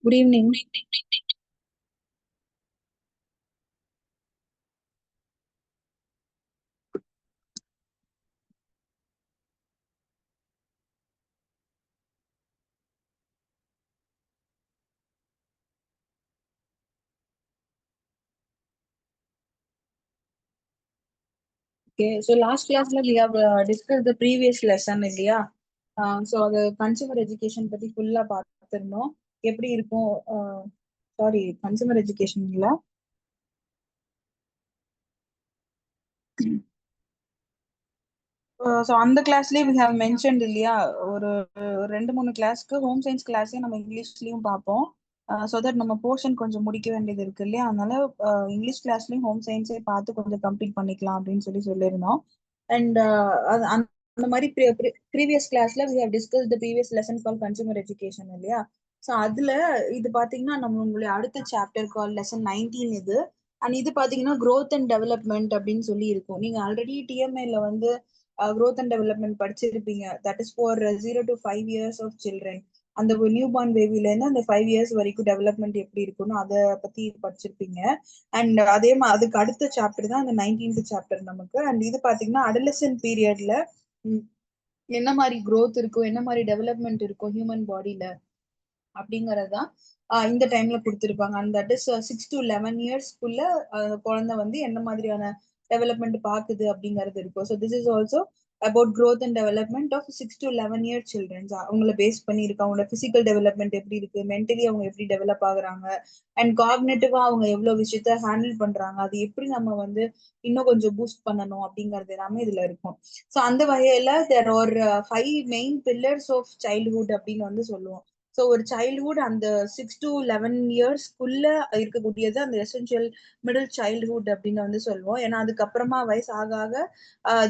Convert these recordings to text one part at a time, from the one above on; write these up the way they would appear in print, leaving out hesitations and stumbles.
Good evening. Okay, so last class we have discussed the previous lesson இல்லையா? So அது consumer education பத்தி ஃபுல்லா பார்த்திருந்தோம். எப்படி இருக்கும்? சாரி, consumer education இல்ல. ஸோ அந்த கிளாஸ்லயே we have mentioned இல்லையா, ஒரு ரெண்டு மூணு கிளாஸ்க்கு ஹோம் சயின்ஸ் கிளாஸே நம்ம இங்கிலீஷ்லயும் பார்ப்போம். ஸோ தட் நம்ம போர்ஷன் கொஞ்சம் முடிக்க வேண்டியது இருக்கு இல்லையா, அதனால இங்கிலீஷ் கிளாஸ்லயும் ஹோம் சயின்ஸே பார்த்து கொஞ்சம் கம்ப்ளீட் பண்ணிக்கலாம் அப்படின்னு சொல்லியிருந்தோம். அண்ட் அந்த மாதிரி ப்ரீவியஸ் கிளாஸ்ல we have discussed the previous lesson called consumer education இல்லையா. ஸோ அதுல இது பாத்தீங்கன்னா நம்ம உங்களுடைய அடுத்த சாப்டர் கால் லெசன் 19 இது. அண்ட் இது பாத்தீங்கன்னா growth and development அப்படின்னு சொல்லி இருக்கும். நீங்க ஆல்ரெடி டிஎம்ஏல வந்து growth and development படிச்சிருப்பீங்க. That is for 0 to 5 years of children. அந்த நியூ பார்ன் பேபில இருந்து அந்த 5 years வரைக்கும் டெவலப்மெண்ட் எப்படி இருக்குன்னு அதை பத்தி படிச்சிருப்பீங்க. அண்ட் அதே மாதிரி அதுக்கு அடுத்த சாப்டர் தான் அந்த 19th சாப்டர் நமக்கு. அண்ட் இது பாத்தீங்கன்னா அடலசன்ட் பீரியட்ல என்ன மாதிரி growth இருக்கும், என்ன மாதிரி டெவலப்மெண்ட் இருக்கும் ஹியூமன் பாடியில அப்படிங்கறதுதான் இந்த டைம்ல கொடுத்திருப்பாங்க. அண்ட் தட் இஸ் 6 to 11 yearsக்குள்ள குழந்தை வந்து என்ன மாதிரியான டெவலப்மெண்ட் பாக்குது அப்படிங்கிறது இருக்கும். So this is also about growth and development of 6 to 11 year children. அவங்கள பேஸ் பண்ணி இருக்கு. அவங்களோட பிசிக்கல் டெவலப்மெண்ட் எப்படி இருக்கு, மென்டலி அவங்க எப்படி டெவலப் ஆகுறாங்க, அண்ட் காக்னேட்டிவா அவங்க எவ்வளவு விஷயத்த ஹேண்டில் பண்றாங்க, அது எப்படி நம்ம வந்து இன்னும் கொஞ்சம் பூஸ்ட் பண்ணணும் அப்படிங்கறது எல்லாமே இதுல இருக்கும். ஸோ அந்த வகையில there are 5 main pillars of childhood அப்படின்னு வந்து சொல்லுவோம். ஸோ ஒரு சைல்ட்ஹுட் அந்த 6 to 11 yearsக்குள்ள இருக்கக்கூடியது அந்த எசென்சியல் மிடில் சைல்ட்ஹுட் அப்படின்னு வந்து சொல்லுவோம். ஏன்னா அதுக்கப்புறமா வயசு ஆக ஆக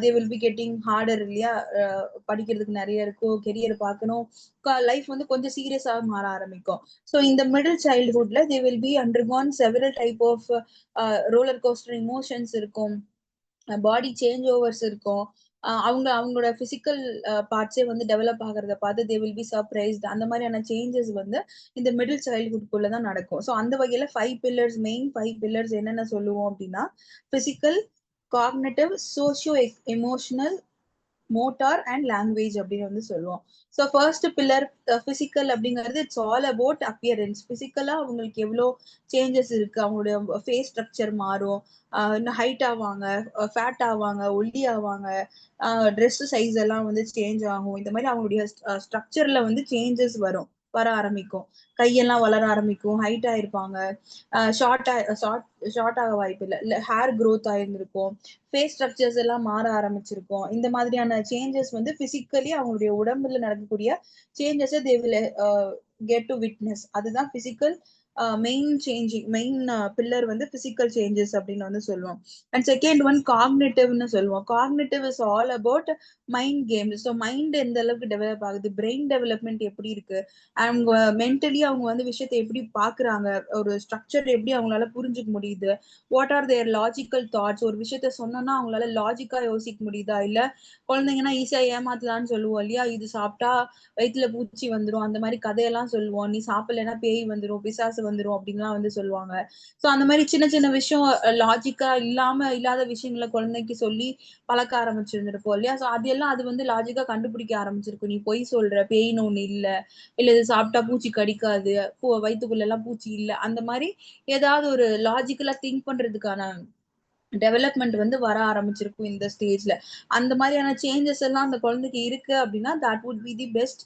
தே வில் பி கெட்டிங் ஹார்டர் இல்லையா. படிக்கிறதுக்கு நிறைய இருக்கும், கெரியர் பார்க்கணும், லைஃப் வந்து கொஞ்சம் சீரியஸாக மாற ஆரம்பிக்கும். ஸோ இந்த மிடில் சைல்ட்ஹுட்ல they will be undergone several type of roller coaster emotions இருக்கும், பாடி சேஞ்ச் ஓவர்ஸ் இருக்கும். அவங்களோட பிசிக்கல் பார்ட்ஸே வந்து டெவலப் ஆகிறத பார்த்து தே வில் பி சர்ப்ரைஸ்ட். அந்த மாதிரியான சேஞ்சஸ் வந்து இந்த மிடில் சைல்ட்ஹுட்குள்ள தான் நடக்கும். ஸோ அந்த வகையில 5 pillars, மெயின் 5 pillars என்னென்ன சொல்லுவோம் அப்படின்னா physical, cognitive, socio emotional, motor and language அப்படின்னு வந்து சொல்லுவோம். ஸோ ஃபர்ஸ்ட் பில்லர் பிசிக்கல் அப்படிங்கிறது இட்ஸ் ஆல் அபவுட் அப்பியரன்ஸ். பிசிக்கலா அவங்களுக்கு எவ்வளோ சேஞ்சஸ் இருக்கு, அவங்களுடைய ஃபேஸ் ஸ்ட்ரக்சர் மாறும், இன்னும் ஹைட் ஆவாங்க, ஃபேட் ஆவாங்க, ஒல்லி ஆவாங்க, ட்ரெஸ் சைஸ் எல்லாம் வந்து சேஞ்ச் ஆகும். இந்த மாதிரி அவங்களுடைய ஸ்ட்ரக்சர்ல வந்து சேஞ்சஸ் வர ஆரம்பிக்கும். கையெல்லாம் வளர ஆரம்பிக்கும், ஹைட் ஆயிருப்பாங்க, ஷார்ட் ஷார்ட் ஷார்ட் ஆக வாய்ப்பு இல்லை ஹேர் க்ரோத் ஆயிருந்திருக்கும், ஃபேஸ் ஸ்ட்ரக்சர்ஸ் எல்லாம் மாற ஆரம்பிச்சிருக்கும். இந்த மாதிரியான சேஞ்சஸ் வந்து பிசிக்கலி அவங்களுடைய உடம்புல நடக்கக்கூடிய சேஞ்சஸை they will get to witness. அதுதான் physical main changing. Main pillar வந்து பிசிக்கல் சேஞ்சஸ் அப்படின்னு வந்து சொல்லுவோம். அண்ட் செகண்ட் ஒன் காக்னேட்டிவ்னு சொல்லுவோம். Cognitive is all about mind games. So mind எந்த அளவுக்கு டெவலப் ஆகுது, பிரெயின் டெவலப்மெண்ட் எப்படி இருக்கு, அவங்க மென்டலி அவங்க வந்து விஷயத்தை எப்படி பாக்குறாங்க, ஒரு ஸ்ட்ரக்சர் எப்படி அவங்களால புரிஞ்சுக்க முடியுது, what are their logical thoughts. ஒரு விஷயத்த சொன்னோம்னா அவங்களால லாஜிக்கா யோசிக்க முடியுதா, இல்ல குழந்தைங்கன்னா ஈஸியா ஏமாத்தலாம்னு சொல்லுவோம் இல்லையா, இது சாப்பிட்டா வயிற்றுல பூச்சி வந்துடும், அந்த மாதிரி கதையெல்லாம் சொல்லுவோம், நீ சாப்பிடலன்னா பேய் வந்துடும், பிசாசு வந்துடும் அப்படின்லாம் வந்து சொல்லுவாங்க. ஸோ அந்த மாதிரி சின்ன சின்ன விஷயம் லாஜிக்கா இல்லாத விஷயங்களை குழந்தைக்கு சொல்லி பழக்க ஆரம்பிச்சிருந்திருப்போம் இல்லையா. ஸோ அது எல்லாம் அது வந்து லாஜிக்கா கண்டுபிடிக்க ஆரம்பிச்சிருக்கும். நீ பொய் சொல்ற, பேய்னு ஒண்ணு இல்ல, இல்ல இது சாப்பிட்டா பூச்சி கடிக்காது, வயிற்றுக்குள்ள எல்லாம் பூச்சி இல்ல, அந்த மாதிரி ஏதாவது ஒரு லாஜிக்கலா திங்க் பண்றதுக்கான டெவலப்மெண்ட் வந்து வர ஆரம்பிச்சிருக்கும் இந்த ஸ்டேஜ்ல. அந்த மாதிரியான சேஞ்சஸ் எல்லாம் அந்த குழந்தைக்கு இருக்கு அப்படின்னா that would be the best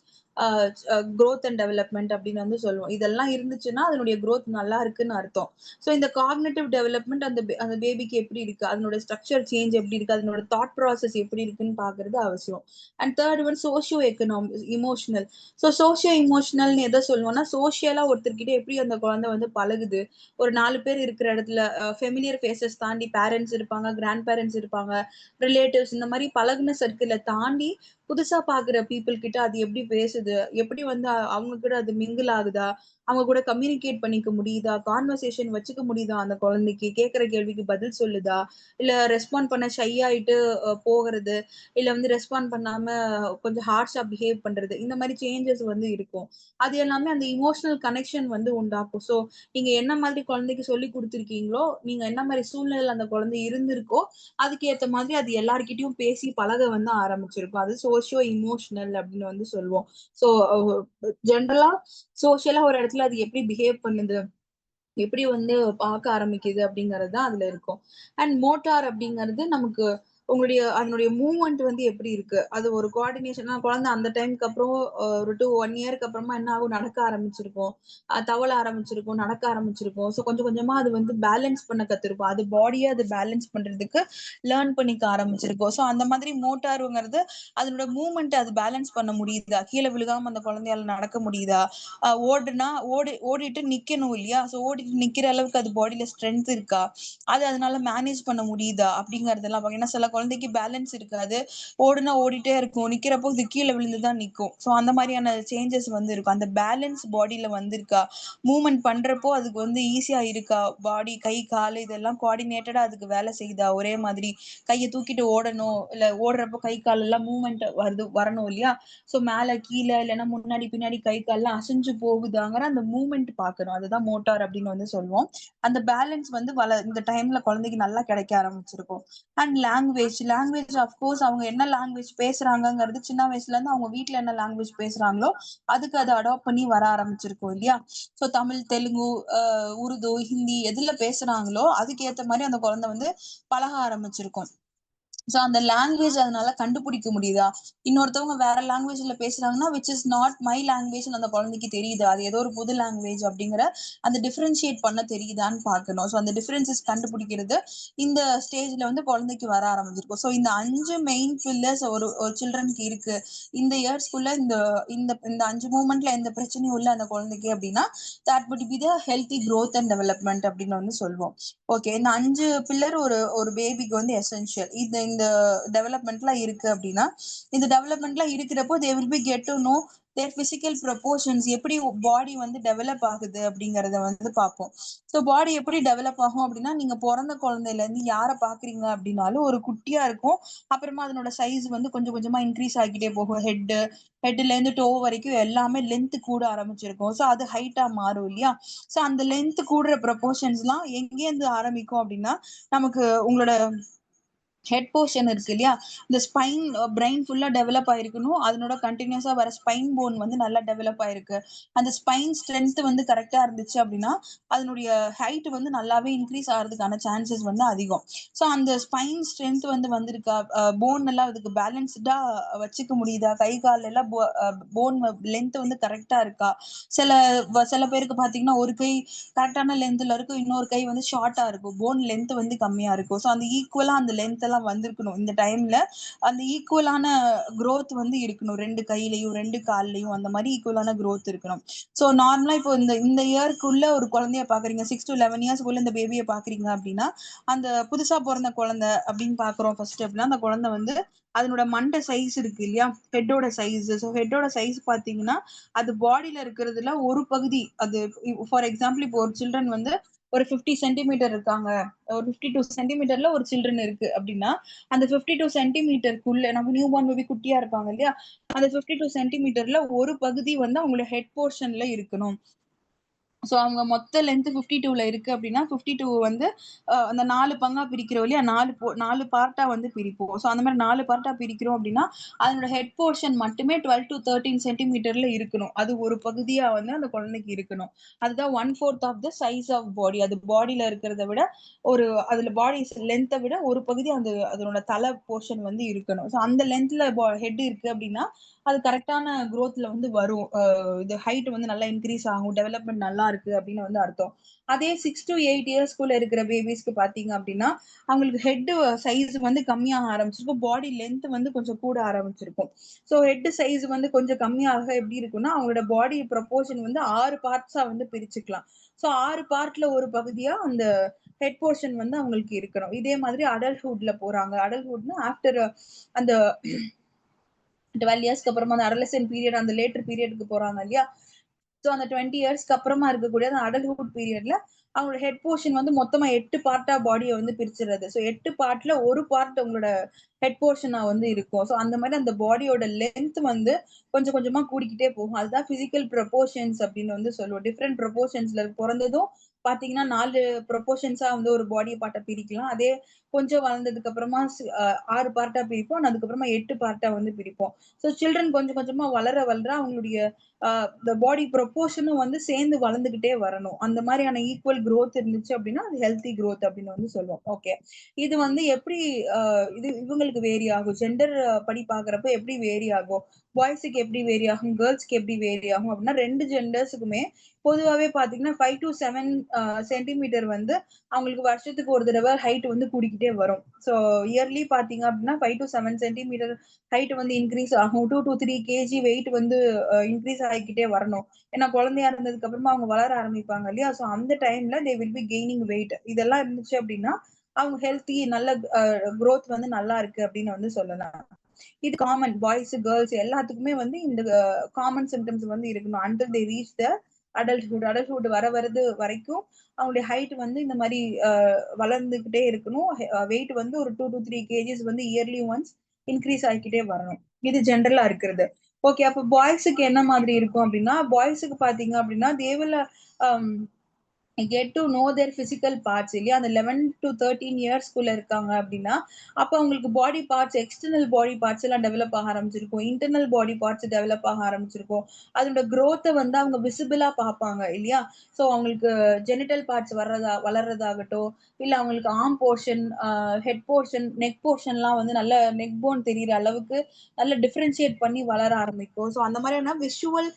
growth and development அப்படின்னு வந்து சொல்லுவோம். இதெல்லாம் இருந்துச்சுன்னா அதனுடைய growth நல்லா இருக்குன்னு அர்த்தம். ஸோ இந்த காக்னேட்டிவ் டெவலப்மெண்ட் அந்த பேபிக்கு எப்படி இருக்கு, அதனோட ஸ்ட்ரக்சர் சேஞ்ச் எப்படி இருக்கு, அதனோட தாட் ப்ராசஸ் எப்படி இருக்குன்னு பாக்குறது அவசியம். And third one socio economic emotional. So socio இமோஷனல்னு எதை சொல்லுவோம்னா சோஷியலா ஒருத்தர்கிட்ட எப்படி அந்த குழந்தை வந்து பழகுது. ஒரு 4 பேர் இருக்கிற இடத்துல ஃபெமிலியர் ஃபேஸஸ் தாண்டி பேரண்ட்ஸ் இருப்பாங்க, கிராண்ட் பேரண்ட்ஸ் இருப்பாங்க, ரிலேட்டிவ்ஸ், இந்த மாதிரி பழகுன சர்க்கிளை தாண்டி புதுசா பாக்குற பீப்புள் கிட்ட அது எப்படி பேசுது, போகுது, எப்படி வந்து அவங்க கூட அது மிங்கிள் ஆகுதா, அவங்க கூட கம்யூனிகேட் பண்ணிக்க முடியுதா, கான்வர்சேஷன் வச்சுக்க முடியுதா, அந்த குழந்தைக்கு கேட்கிற கேள்விக்கு பதில் சொல்லுதா, இல்ல ரெஸ்பாண்ட் பண்ண ஷை ஆயிட்டு போகிறது, இல்ல வந்து ரெஸ்பாண்ட் பண்ணாம கொஞ்சம் ஹார்ஷா பிஹேவ் பண்றது, இந்த மாதிரி சேஞ்சஸ் வந்து இருக்கும். அது எல்லாமே அந்த இமோஷனல் கனெக்ஷன் வந்து உண்டாக்கும். ஸோ நீங்க என்ன மாதிரி குழந்தைக்கு சொல்லி குடுத்துருக்கீங்களோ, நீங்க என்ன மாரி சூழ்நிலையில அந்த குழந்தை இருந்திருக்கோ, அதுக்கு ஏத்த மாதிரி அது எல்லார்கிட்டயும் பேசி பழக வந்து ஆரம்பிச்சிருக்கும். அது சோசியோ இமோஷனல் அப்படின்னு வந்து சொல்லுவோம். ஸோ ஜென்ரலா சோசியலா ஒரு இடத்துல அது எப்படி பிஹேவ் பண்ணுது, எப்படி வந்து பார்க்க ஆரம்பிக்குது அப்படிங்கிறது தான் அதுல இருக்கும். அண்ட் மோட்டார் அப்படிங்கிறது நமக்கு உங்களுடைய அதனுடைய மூவ்மெண்ட் வந்து எப்படி இருக்கு? அது ஒரு கோஆர்டினேஷனா குழந்தை அந்த டைம்க்கு அப்புறம் ஒரு 1 இயர்க்கு அப்புறமா என்ன ஆகும்? நடக்க ஆரம்பிச்சிருக்கும். தவள ஆரம்பிச்சிருக்கும், நடக்க ஆரம்பிச்சிருக்கும். ஸோ கொஞ்சம் கொஞ்சமா அது வந்து பேலன்ஸ் பண்ண கத்துருக்கும். அது பாடிய அது பேலன்ஸ் பண்றதுக்கு லேர்ன் பண்ணிக்க ஆரம்பிச்சிருக்கும். ஸோ அந்த மாதிரி மோட்டாருங்கிறது அதனோட மூவ்மெண்ட் அது பேலன்ஸ் பண்ண முடியுதா? கீழ விழுகாம அந்த குழந்தையால நடக்க முடியுதா? ஓடுனா ஓடிட்டு நிக்கணும் இல்லையா? ஸோ ஓடிட்டு நிக்கிற அளவுக்கு அது பாடியில ஸ்ட்ரென்த் இருக்கா? அது அதனால மேனேஜ் பண்ண முடியுதா? அப்படிங்கிறதெல்லாம் பார்க்கணும். ஏன்னா சில குழந்தைக்கு பேலன்ஸ் இருக்காது. ஓடுனா ஓடிட்டே இருக்கும். நிக்கிறப்போ இது கீழ விழுந்து தான் நிக்கும். ஸோ அந்த மாதிரியான சேஞ்சஸ் வந்து இருக்கும். அந்த பேலன்ஸ் பாடியில வந்திருக்கா? மூவ்மெண்ட் பண்றப்போ அதுக்கு வந்து ஈஸியா இருக்கா? பாடி, கை, கால் இதெல்லாம் கோஆர்டினேட்டடா அதுக்கு வேலை செய்யுதா? ஒரே மாதிரி கைய தூக்கிட்டு ஓடணும், இல்ல ஓடுறப்போ கை, கால் எல்லாம் மூவ்மெண்ட் வரணும் இல்லையா? ஸோ மேல, கீழ இல்லன்னா முன்னாடி, பின்னாடி கை, கால்லாம் அசைஞ்சு போகுதாங்கிற அந்த மூவ்மெண்ட் பார்க்கணும். அதுதான் மோட்டார் அப்படின்னு வந்து சொல்லுவோம். அந்த பேலன்ஸ் வந்து இந்த டைம்ல குழந்தைக்கு நல்லா கிடைக்க ஆரம்பிச்சிருக்கும். அண்ட் லாங்குவேஜ் அஃப்கோர்ஸ் அவங்க என்ன லாங்குவேஜ் பேசுறாங்கங்கிறது சின்ன வயசுல இருந்து அவங்க வீட்ல என்ன லாங்குவேஜ் பேசுறாங்களோ அதுக்கு அதை அடாப்ட் பண்ணி வர ஆரம்பிச்சிருக்கும் இல்லையா? சோ தமிழ், தெலுங்கு, உருது, ஹிந்தி எதுல பேசுறாங்களோ அதுக்கு ஏத்த மாதிரி அந்த குழந்தை வந்து பழக ஆரம்பிச்சிருக்கும். சோ அந்த லாங்குவேஜ் அதனால கண்டுபிடிக்க முடியுதா? இன்னொருத்தவங்க வேற லாங்குவேஜ்ல பேசுறாங்கன்னா which is not my language அந்த குழந்தைக்கு தெரியுது, அது ஏதோ ஒரு புது லாங்குவேஜ் அப்படிங்கிற அந்த டிஃபரன்ஷியேட் பண்ண தெரியுதான்னு பார்க்கணும். ஸோ அந்த டிஃபரன்சஸ் கண்டுபிடிக்கிறது இந்த ஸ்டேஜ்ல வந்து குழந்தைக்கு வர ஆரம்பிச்சிருக்கும். ஸோ இந்த 5 மெயின் பில்லர்ஸ் ஒரு சில்ட்ரனுக்கு இருக்கு. இந்த இயர்ஸ்க்குள்ள இந்த இந்த இந்த 5 மூமெண்ட்ல எந்த பிரச்சனையும் இல்ல அந்த குழந்தைக்கு அப்படின்னா that would be the healthy growth and development அப்படின்னு வந்து சொல்லுவோம். ஓகே, இந்த 5 பில்லர் ஒரு பேபிக்கு வந்து எசென்ஷியல். இந்த டெவலப்மெண்ட்லாம் இருக்கு அப்படின்னா இந்த டெவலப்மெண்ட்லாம் இருக்கிறப்போ they will be get to know their physical proportions, எப்படி பாடி வந்து டெவலப் ஆகுது அப்படிங்கறத வந்து பார்ப்போம். ஸோ பாடி எப்படி டெவலப் ஆகும் அப்படின்னா நீங்க பிறந்த குழந்தையில இருந்து யாரை பாக்குறீங்க அப்படின்னாலும் ஒரு குட்டியா இருக்கும். அப்புறமா அதனோட சைஸ் வந்து கொஞ்சம் கொஞ்சமா இன்க்ரீஸ் ஆகிட்டே போகும். ஹெட்ல இருந்து டோ வரைக்கும் எல்லாமே லென்த் கூட ஆரம்பிச்சிருக்கும். ஸோ அது ஹைட்டா மாறும் இல்லையா? ஸோ அந்த லென்த் கூடுற ப்ரொபோர்ஷன்ஸ்லாம் எங்கேருந்து ஆரம்பிக்கும் அப்படின்னா நமக்கு உங்களோட ஹெட் போர்ஷன் இருக்கு இல்லையா? இந்த ஸ்பைன் பிரெயின் ஃபுல்லா டெவலப் ஆயிருக்கணும். அதனோட கண்டினியூஸா வர ஸ்பைன் போன் வந்து நல்லா டெவலப் ஆயிருக்கு. அந்த ஸ்பைன் ஸ்ட்ரென்த் வந்து கரெக்டா இருந்துச்சு அப்படின்னா அதனுடைய ஹைட் வந்து நல்லாவே இன்க்ரீஸ் ஆகிறதுக்கான சான்சஸ் வந்து அதிகம். ஸோ அந்த ஸ்பைன் ஸ்ட்ரென்த் வந்து வந்திருக்கா, போன் எல்லாம் அதுக்கு பேலன்ஸ்டா வச்சுக்க முடியுதா, கை கால் எல்லாம் போன் லென்த் வந்து கரெக்டா இருக்கா? சில சில பேருக்கு பாத்தீங்கன்னா ஒரு கை கரெக்டான லென்த்ல இருக்கும், இன்னொரு கை வந்து ஷார்ட்டா இருக்கும், போன் லென்த் வந்து கம்மியா இருக்கும். ஸோ அந்த ஈக்குவலா அந்த லென்த் எல்லாம் வந்திருக்கணும். இந்த டைம்ல அந்த ஈக்குவலான growth வந்து இருக்கணும். 2 கையிலயும் 2 கால்லயும் அந்த மாதிரி ஈக்குவலான growth இருக்கணும். ஸோ நார்மலா இப்போ இந்த இந்த இயர்க்குள்ள ஒரு குழந்தைய பாக்குறீங்க, 6 to 11 இயர்ஸ்க்குள்ள இந்த பேபியை பாக்குறீங்க அப்படின்னா அந்த புதுசா பிறந்த குழந்தை அப்படின்னு பாக்குறோம் ஃபர்ஸ்ட் அப்படின்னா அந்த குழந்தை வந்து அதனோட மண்டை சைஸ் இருக்கு இல்லையா, ஹெட்டோட சைஸ். ஸோ ஹெட்டோட சைஸ் பாத்தீங்கன்னா அது பாடியில இருக்கிறதுல ஒரு பகுதி. அது ஃபார் எக்ஸாம்பிள் இப்போ ஒரு சில்ட்ரன் வந்து ஒரு 50 சென்டிமீட்டர் இருக்காங்க, ஒரு 52 சென்டிமீட்டர்ல ஒரு சில்ட்ரன் இருக்கு அப்படின்னா அந்த 52 சென்டிமீட்டருக்குள்ள நம்ம நியூ பார்ன் பேபி குட்டியா இருப்பாங்க இல்லையா, அந்த 52 சென்டிமீட்டர்ல ஒரு பகுதி வந்து அவங்களோட ஹெட் போர்ஷன்ல இருக்கணும். ஸோ அவங்க மொத்த லென்த் 52ல இருக்கு அப்படின்னா 52 வந்து அந்த 4 பங்கா பிரிக்கிறோம் இல்லையா, 4 பார்ட்டா வந்து பிரிப்போம். ஸோ அந்த மாதிரி 4 பார்ட்டா பிரிக்கிறோம் அப்படின்னா அதனோட ஹெட் போர்ஷன் மட்டுமே 12 to 13 சென்டிமீட்டர்ல இருக்கணும். அது ஒரு பகுதியா வந்து அந்த குழந்தைக்கு இருக்கணும். அதுதான் 1/4 of the size of body. அது பாடியில இருக்கிறத விட ஒரு அதுல பாடி லென்த்தை விட ஒரு பகுதி அந்த அதனோட தலை போர்ஷன் வந்து இருக்கணும். ஸோ அந்த லென்த்ல ஹெட் இருக்கு அப்படின்னா அது கரெக்டான growthல வந்து வரும். இது ஹைட் வந்து நல்லா இன்க்ரீஸ் ஆகும், டெவலப்மெண்ட் நல்லா இருக்கு அப்படின்னு வந்து அர்த்தம். அதே 6 to 8 இயர்ஸ்க்குள்ள இருக்கிற பேபிஸ்க்கு பாத்தீங்க அப்படின்னா அவங்களுக்கு ஹெட் சைஸ் வந்து கம்மியாக ஆரம்பிச்சிருக்கும், பாடி லென்த் வந்து கொஞ்சம் கூட ஆரம்பிச்சிருக்கும். ஸோ ஹெட் சைஸ் வந்து கொஞ்சம் கம்மியாக எப்படி இருக்கும்னா அவங்களோட பாடி ப்ரொபோர்ஷன் வந்து 6 பார்ட்ஸா வந்து பிரிச்சுக்கலாம். ஸோ 6 பார்ட்ல ஒரு பகுதியா அந்த ஹெட் போர்ஷன் வந்து அவங்களுக்கு இருக்கணும். இதே மாதிரி அடல்ட்ஹுட்ல போறாங்க. அடல்ட்ஹுட்னா ஆஃப்டர் அந்த 12 இயர்ஸ்க்கு அப்புறமா அந்த அடலசென்ட் பீரியட், அந்த லேட்டர் பீரியடுக்கு போறாங்க இல்லையா? ஸோ அந்த 20 இயர்ஸ்க்கு அப்புறமா இருக்கக்கூடிய அந்த அடல்ட்ஹுட் பீரியட்ல அவங்களோட ஹெட் போர்ஷன் வந்து மொத்தமா 8 பார்ட்டா பாடியை வந்து பிரிச்சிடுறது. ஸோ 8 பார்ட்ல ஒரு பார்ட் உங்களோட ஹெட் போர்ஷனா வந்து இருக்கும். ஸோ அந்த மாதிரி அந்த பாடியோட லென்த் வந்து கொஞ்சம் கொஞ்சமா கூடிக்கிட்டே போகும். அதுதான் பிசிக்கல் ப்ரொபோர்ஷன்ஸ் அப்படின்னு வந்து சொல்லுவோம். டிஃப்ரெண்ட் ப்ரொபோர்ஷன்ஸ்ல பிறந்ததும் பாத்தீங்கன்னா 4 ப்ரொபோர்ஷன்ஸா வந்து ஒரு பாடி பார்ட்டை பிரிக்கலாம். அதே கொஞ்சம் வளர்ந்ததுக்கு அப்புறமா 6 பார்ட்டா பிரிப்போம். அதுக்கப்புறமா 8 பார்ட்டா வந்து பிரிப்போம். ஸோ சில்ட்ரன் கொஞ்சம் கொஞ்சமா வளர வளர அவங்களுடைய இந்த பாடி ப்ரொபோர்ஷனும் வந்து சேர்ந்து வளர்ந்துகிட்டே வரணும். அந்த மாதிரியான ஈக்குவல் growth இருந்துச்சு அப்படின்னா அது ஹெல்தி growth அப்படின்னு வந்து சொல்லுவோம். ஓகே. இது வந்து எப்படி இது இவங்களுக்கு வேரி ஆகும், ஜெண்டர் படி பாக்குறப்ப எப்படி வேரி ஆகும், பாய்ஸுக்கு எப்படி வேரி ஆகும், கேர்ள்ஸ்க்கு எப்படி வேரி ஆகும் அப்படின்னா, 2 ஜெண்டர்ஸுக்குமே பொதுவாவே பாத்தீங்கன்னா 5 to 7 சென்டிமீட்டர் வந்து அவங்களுக்கு வருஷத்துக்கு ஒரு தடவை ஹைட் வந்து கூடிக்கிட்டே வரும். ஸோ இயர்லி பாத்தீங்க அப்படின்னா 5 to 7 சென்டிமீட்டர் ஹைட் வந்து இன்க்ரீஸ் ஆகும். 2 to 3 கேஜி வெயிட் வந்து இன்க்ரீஸ் ஆகிக்கிட்டே வரணும். ஏன்னா குழந்தையா இருந்ததுக்கு அப்புறமா அவங்க வளர ஆரம்பிப்பாங்க இல்லையா? ஸோ அந்த டைம்ல they will be gaining weight. இதெல்லாம் இருந்துச்சு அப்படின்னா அவங்க ஹெல்த்தி நல்ல growth வந்து நல்லா இருக்கு அப்படின்னு வந்து சொல்லலாம். இது காமன், பாய்ஸ் கேர்ள்ஸ் எல்லாத்துக்குமே வந்து இந்த காமன் சிம்டம்ஸ் வந்து இருக்கணும் until they reach the adulthood வர வரது வரைக்கும் அவங்களுடைய ஹைட் வந்து இந்த மாதிரி வளர்ந்துகிட்டே இருக்கணும். வெயிட் வந்து ஒரு 2 to 3 கேஜிஸ் வந்து இயர்லி ஒன்ஸ் இன்க்ரீஸ் ஆகிக்கிட்டே வரணும். இது ஜென்ரலா இருக்கிறது. ஓகே. அப்ப பாய்ஸுக்கு என்ன மாதிரி இருக்கும் அப்படின்னா, பாய்ஸுக்கு பாத்தீங்க அப்படின்னா they'll get to know their physical parts இல்லையா? அந்த 11 to 13 இயர்ஸ்க்குள்ள இருக்காங்க அப்படின்னா அப்ப அவங்களுக்கு body parts, external body parts எல்லாம் டெவலப் ஆக ஆரம்பிச்சிருக்கும். இன்டர்னல் பாடி பார்ட்ஸ் டெவலப் ஆக ஆரம்பிச்சிருக்கும். அதோட growth வந்து அவங்க விசிபிளா பார்ப்பாங்க இல்லையா? ஸோ அவங்களுக்கு ஜெனிட்டல் பார்ட்ஸ் வளர்றதாகட்டும், இல்ல அவங்களுக்கு arm portion, head portion, neck போர்ஷன்லாம் வந்து நல்ல நெக் போன் தெரியிற அளவுக்கு நல்ல டிஃபரன்ஷியேட் பண்ணி வளர ஆரம்பிக்கும். ஸோ அந்த மாதிரியான விஷுவல்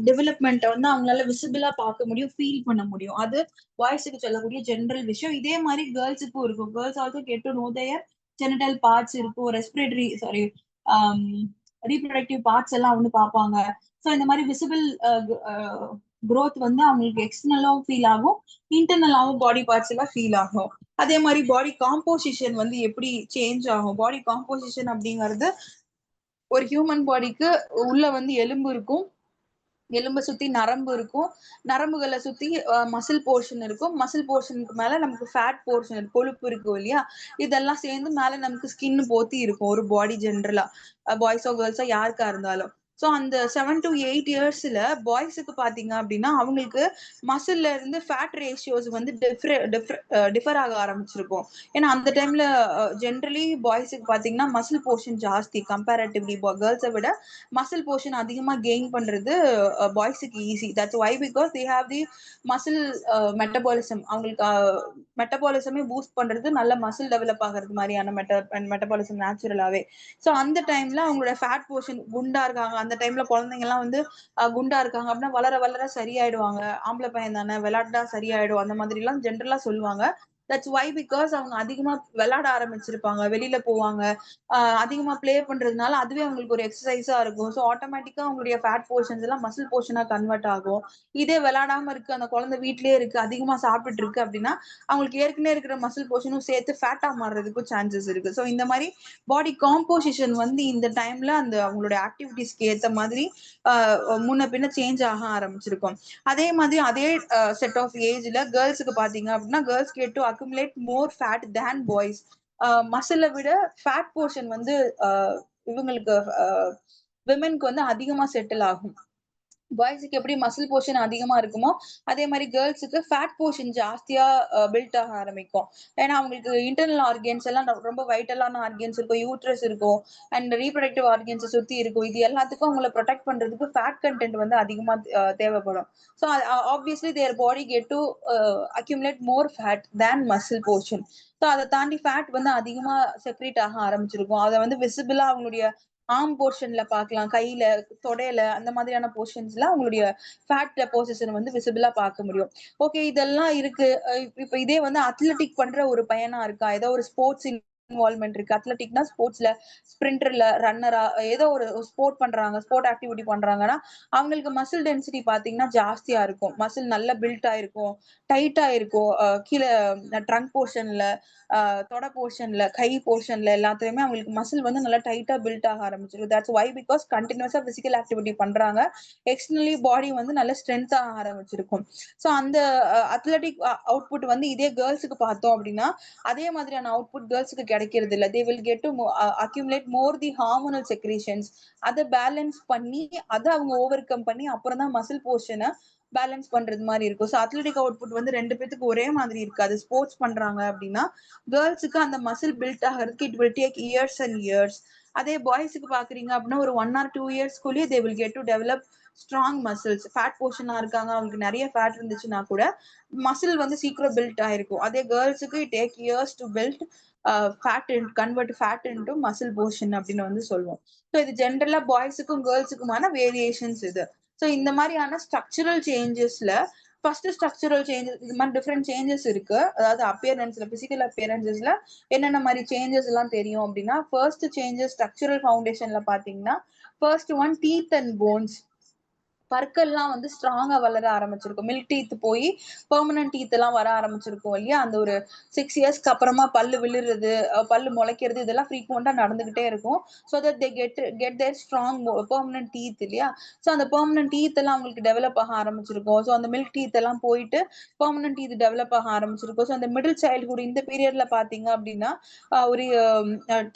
டெவலப்மெண்ட்டை வந்து அவங்களால விசிபிளா பார்க்க முடியும், ஃபீல் பண்ண முடியும். அது பாய்ஸுக்கு சொல்லக்கூடிய ஜெனரல் விஷயம். இதே மாதிரி கேர்ள்ஸுக்கும் இருக்கும். Girls also get to know their genital parts இருக்கும், ரெஸ்பிரேட்டரி சாரி ரீப்ரொடக்டிவ் பார்ட்ஸ் எல்லாம் வந்து பார்ப்பாங்க. ஸோ இந்த மாதிரி விசிபிள் growth வந்து அவங்களுக்கு எக்ஸ்டர்னலாவும் ஃபீல் ஆகும், இன்டர்னலாவும் பாடி பார்ட்ஸ் எல்லாம் ஃபீல் ஆகும். அதே மாதிரி பாடி காம்போசிஷன் வந்து எப்படி சேஞ்ச் ஆகும். பாடி காம்போசிஷன் அப்படிங்கிறது ஒரு ஹியூமன் பாடிக்கு உள்ள வந்து எலும்பு இருக்கும், எலும்பை சுத்தி நரம்பு இருக்கும், நரம்புகளை சுத்தி மசில் போர்ஷன் இருக்கும், மசில் போர்ஷனுக்கு மேல நமக்கு ஃபேட் போர்ஷன், கொழுப்பு இருக்கும் இல்லையா? இதெல்லாம் சேர்ந்து மேல நமக்கு ஸ்கின் போத்தி இருக்கும் ஒரு பாடி ஜென்ரலா, பாய்ஸோ கேர்ள்ஸோ யாருக்கா இருந்தாலும். ஸோ அந்த 7 to 8 இயர்ஸ்ல பாய்ஸுக்கு பாத்தீங்க அப்படின்னா அவங்களுக்கு மசில்ல இருந்து ஃபேட் ரேஷியோஸ் வந்து டிஃபர் ஆக ஆரம்பிச்சிருக்கும். ஏன்னா அந்த டைம்ல ஜென்ரலி பாய்ஸுக்கு பாத்தீங்கன்னா மசில் போர்ஷன் ஜாஸ்தி கம்பேரட்டிவ்லி கேர்ள்ஸை விட மசில் போர்ஷன் அதிகமா கெயின் பண்றது பாய்ஸுக்கு easy. That's why because they have the muscle metabolism. அவங்களுக்கு மெட்டபாலிசமே பூஸ்ட் பண்றது, நல்ல மசில் டெவலப் ஆகிறது மாதிரியான மெட்டபாலிசம் நேச்சுரலாவே. ஸோ அந்த டைம்ல அவங்களோட ஃபேட் போர்ஷன் குண்டா இருக்காங்க, அந்த டைம்ல குழந்தைங்க எல்லாம் வந்து குண்டா இருக்காங்க அப்படின்னா வளர வளர சரியாயிடுவாங்க, ஆம்பளை பையன் தானே விளையாட்டா சரியாயிடும், அந்த மாதிரி எல்லாம் ஜென்ரலா சொல்லுவாங்க. தட்ஸ் வை பிகாஸ் அவங்க அதிகமா விளையாட ஆரம்பிச்சிருப்பாங்க, வெளியில போவாங்க, அதிகமா ப்ளே பண்றதுனால அதுவே அவங்களுக்கு ஒரு எக்ஸசைஸா இருக்கும். ஸோ ஆட்டோமேட்டிக்கா அவங்களுடைய ஃபேட் போர்ஷன்ஸ் எல்லாம் மசில் போர்ஷனா கன்வெர்ட் ஆகும். இதே விளையாடாம இருக்கு, அந்த குழந்தை வீட்லயே இருக்கு, அதிகமா சாப்பிட்டுட்டு இருக்கு அப்படின்னா அவங்களுக்கு ஏற்கனவே இருக்கிற மசில் போர்ஷனும் சேர்த்து ஃபேட்டா மாறுறதுக்கும் சான்சஸ் இருக்கு. ஸோ இந்த மாதிரி பாடி காம்போசிஷன் வந்து இந்த டைம்ல அந்த அவங்களுடைய ஆக்டிவிட்டிஸ்க்கு ஏத்த மாதிரி முன்ன பின்ன சேஞ்ச் ஆக ஆரம்பிச்சிருக்கும். அதே மாதிரி அதே செட் ஆஃப் ஏஜ்ல கேர்ள்ஸுக்கு பாத்தீங்க அப்படின்னா girls get to accumulate more fat than boys. மசிலை விட ஃபேட் போர்ஷன் வந்து இவங்களுக்கு விமென்க்கு வந்து அதிகமா செட்டில் ஆகும். பாய்ஸுக்கு எப்படி மசில் போர்ஷன் அதிகமா இருக்குமோ அதே மாதிரி கேர்ள்ஸுக்கு ஃபேட் போர்ஷன் ஜாஸ்தியா பில்ட் ஆக ஆரம்பிக்கும். ஏன்னா அவங்களுக்கு இன்டர்னல் ஆர்கன்ஸ் எல்லாம் ரொம்ப வைட்டலான ஆர்கன்ஸ் இருக்கும், யூட்ரஸ் இருக்கும், அண்ட் ரீப்ரொடக்டிவ் ஆர்கன்ஸ் சுத்தி இருக்கும். இது எல்லாத்துக்கும் அவங்களை ப்ரொடெக்ட் பண்றதுக்கு ஃபேட் கண்டென்ட் வந்து அதிகமா தேவைப்படும். So obviously their body get to accumulate more fat than muscle portion. So அதை தாண்டி ஃபேட் வந்து அதிகமா செக்ரேட் ஆக ஆரம்பிச்சிருக்கும். அதை வந்து விசிபிளா அவங்களுடைய ஆர்ம் போர்ஷன்ல பார்க்கலாம், கையில, தொடையில, அந்த மாதிரியான போர்ஷன்ஸ்ல அவங்களுடைய ஃபேட் டெபாசிஷன் வந்து விசிபிளா பார்க்க முடியும். ஓகே. இதெல்லாம் இருக்கு. இப்ப இதே வந்து அத்லெட்டிக் பண்ற ஒரு பையனா இருக்கா, ஏதோ ஒரு ஸ்போர்ட்ஸ் இன்வால்மெண்ட் இருக்கு. அத்லெட்டிக்னா ஸ்போர்ட்ஸ்ல ஸ்பிரிண்டர்ல, ரன்னரா ஏதோ ஒரு ஸ்போர்ட் பண்றாங்க, ஸ்போர்ட் ஆக்டிவிட்டி பண்றாங்கன்னா அவங்களுக்கு மசில் டென்சிட்டி பாத்தீங்கன்னா ஜாஸ்தியா இருக்கும். மசில் நல்லா பில்ட் ஆயிருக்கும், டைட்டா இருக்கும். கீழ ட்ரங்க் போர்ஷன்ல, தொட போர்ஷன்ல, கை போர்ஷன்ல எல்லாத்துலயுமே அவங்களுக்கு மசில் வந்து நல்லா டைட்டா பில்ட் ஆக ஆரம்பிச்சிருக்கு. தட்ஸ் வை பிகாஸ் கண்டினியூஸா பிசிக்கல் ஆக்டிவிட்டி பண்றாங்க. எக்ஸ்டர்னலி பாடி வந்து நல்ல ஸ்ட்ரென்த் ஆக ஆரம்பிச்சிருக்கும். ஸோ அந்த அத்லெட்டிக் அவுட்புட் வந்து இதே கேர்ள்ஸுக்கு பார்த்தோம் அப்படின்னா அதே மாதிரியான அவுட்புட் கேர்ள்ஸுக்கு கிடைக்கிறது இல்ல. தே will get to accumulate more the hormonal secretions. அதை பேலன்ஸ் பண்ணி அதை அவங்க ஓவர் கம் பண்ணி அப்புறம் தான் மசில் போர்ஷனை பேலன்ஸ் பண்றது மாதிரி இருக்கும். ஸோ அத்லெட்டிக் அவுட்புட் வந்து ரெண்டு பேத்துக்கு ஒரே மாதிரி இருக்காது. ஸ்போர்ட்ஸ் பண்றாங்க அப்படின்னா கேர்ள்ஸுக்கு அந்த மசில் பில்ட் ஆகிறதுக்கு it will take years and years. அதே பாய்ஸுக்கு பாக்குறீங்க அப்படின்னா ஒரு 1 or 2 இயர்ஸ்க்குள்ளேயே they will get to develop strong muscles. Fat போர்ஷனா இருக்காங்க, அவங்களுக்கு நிறைய ஃபேட் இருந்துச்சுன்னா கூட மசில் வந்து சீக்கிரம் பில்ட் ஆயிருக்கும். அதே கேர்ள்ஸுக்கு it take years to build fat convert fat into muscle portion அப்படின்னு வந்து சொல்லுவோம். ஸோ இது ஜென்ரலா பாய்ஸுக்கும் கேர்ள்ஸுக்குமான வேரியேஷன்ஸ் இது. ஸோ இந்த மாதிரியான ஸ்ட்ரக்சரல் சேஞ்சஸ்ல ஃபர்ஸ்ட் ஸ்ட்ரக்சரல் சேஞ்சஸ் இது மாதிரி டிஃப்ரெண்ட் சேஞ்சஸ் இருக்கு. அதாவது அப்பியரன்ஸ்ல, பிசிக்கல் அப்பியரன்சஸ்ல என்னென்ன மாதிரி சேஞ்சஸ் எல்லாம் தெரியும் அப்படின்னா, ஃபர்ஸ்ட் சேஞ்சஸ் ஸ்ட்ரக்சரல் ஃபவுண்டேஷன்ல பாத்தீங்கன்னா first one teeth and bones. பற்கள்லாம் வந்து ஸ்ட்ராங்கா வளர ஆரம்பிச்சிருக்கும். மில்க் டீத் போய் பெர்மனன்ட் டீத் எல்லாம் வர ஆரம்பிச்சிருக்கும் இல்லையா? அந்த ஒரு 6 இயர்ஸ்க்கு அப்புறமா பல்லு விழுறது, பல்லு முளைக்கிறது இதெல்லாம் ஃப்ரீக்வெண்டா நடந்துகிட்டே இருக்கும். So that they get their strong permanent teeth இல்லையா? ஸோ அந்த பெர்மனன்ட் டீத் எல்லாம் அவங்களுக்கு டெவலப் ஆக ஆரம்பிச்சிருக்கும். ஸோ அந்த மில்க் டீத் எல்லாம் போயிட்டு பெர்மனன்ட் டீத் டெவலப் ஆக ஆரம்பிச்சிருக்கும். ஸோ அந்த மிடில் சைல்ட்ஹுட் இந்த பீரியட்ல பாத்தீங்க அப்படின்னா ஒரு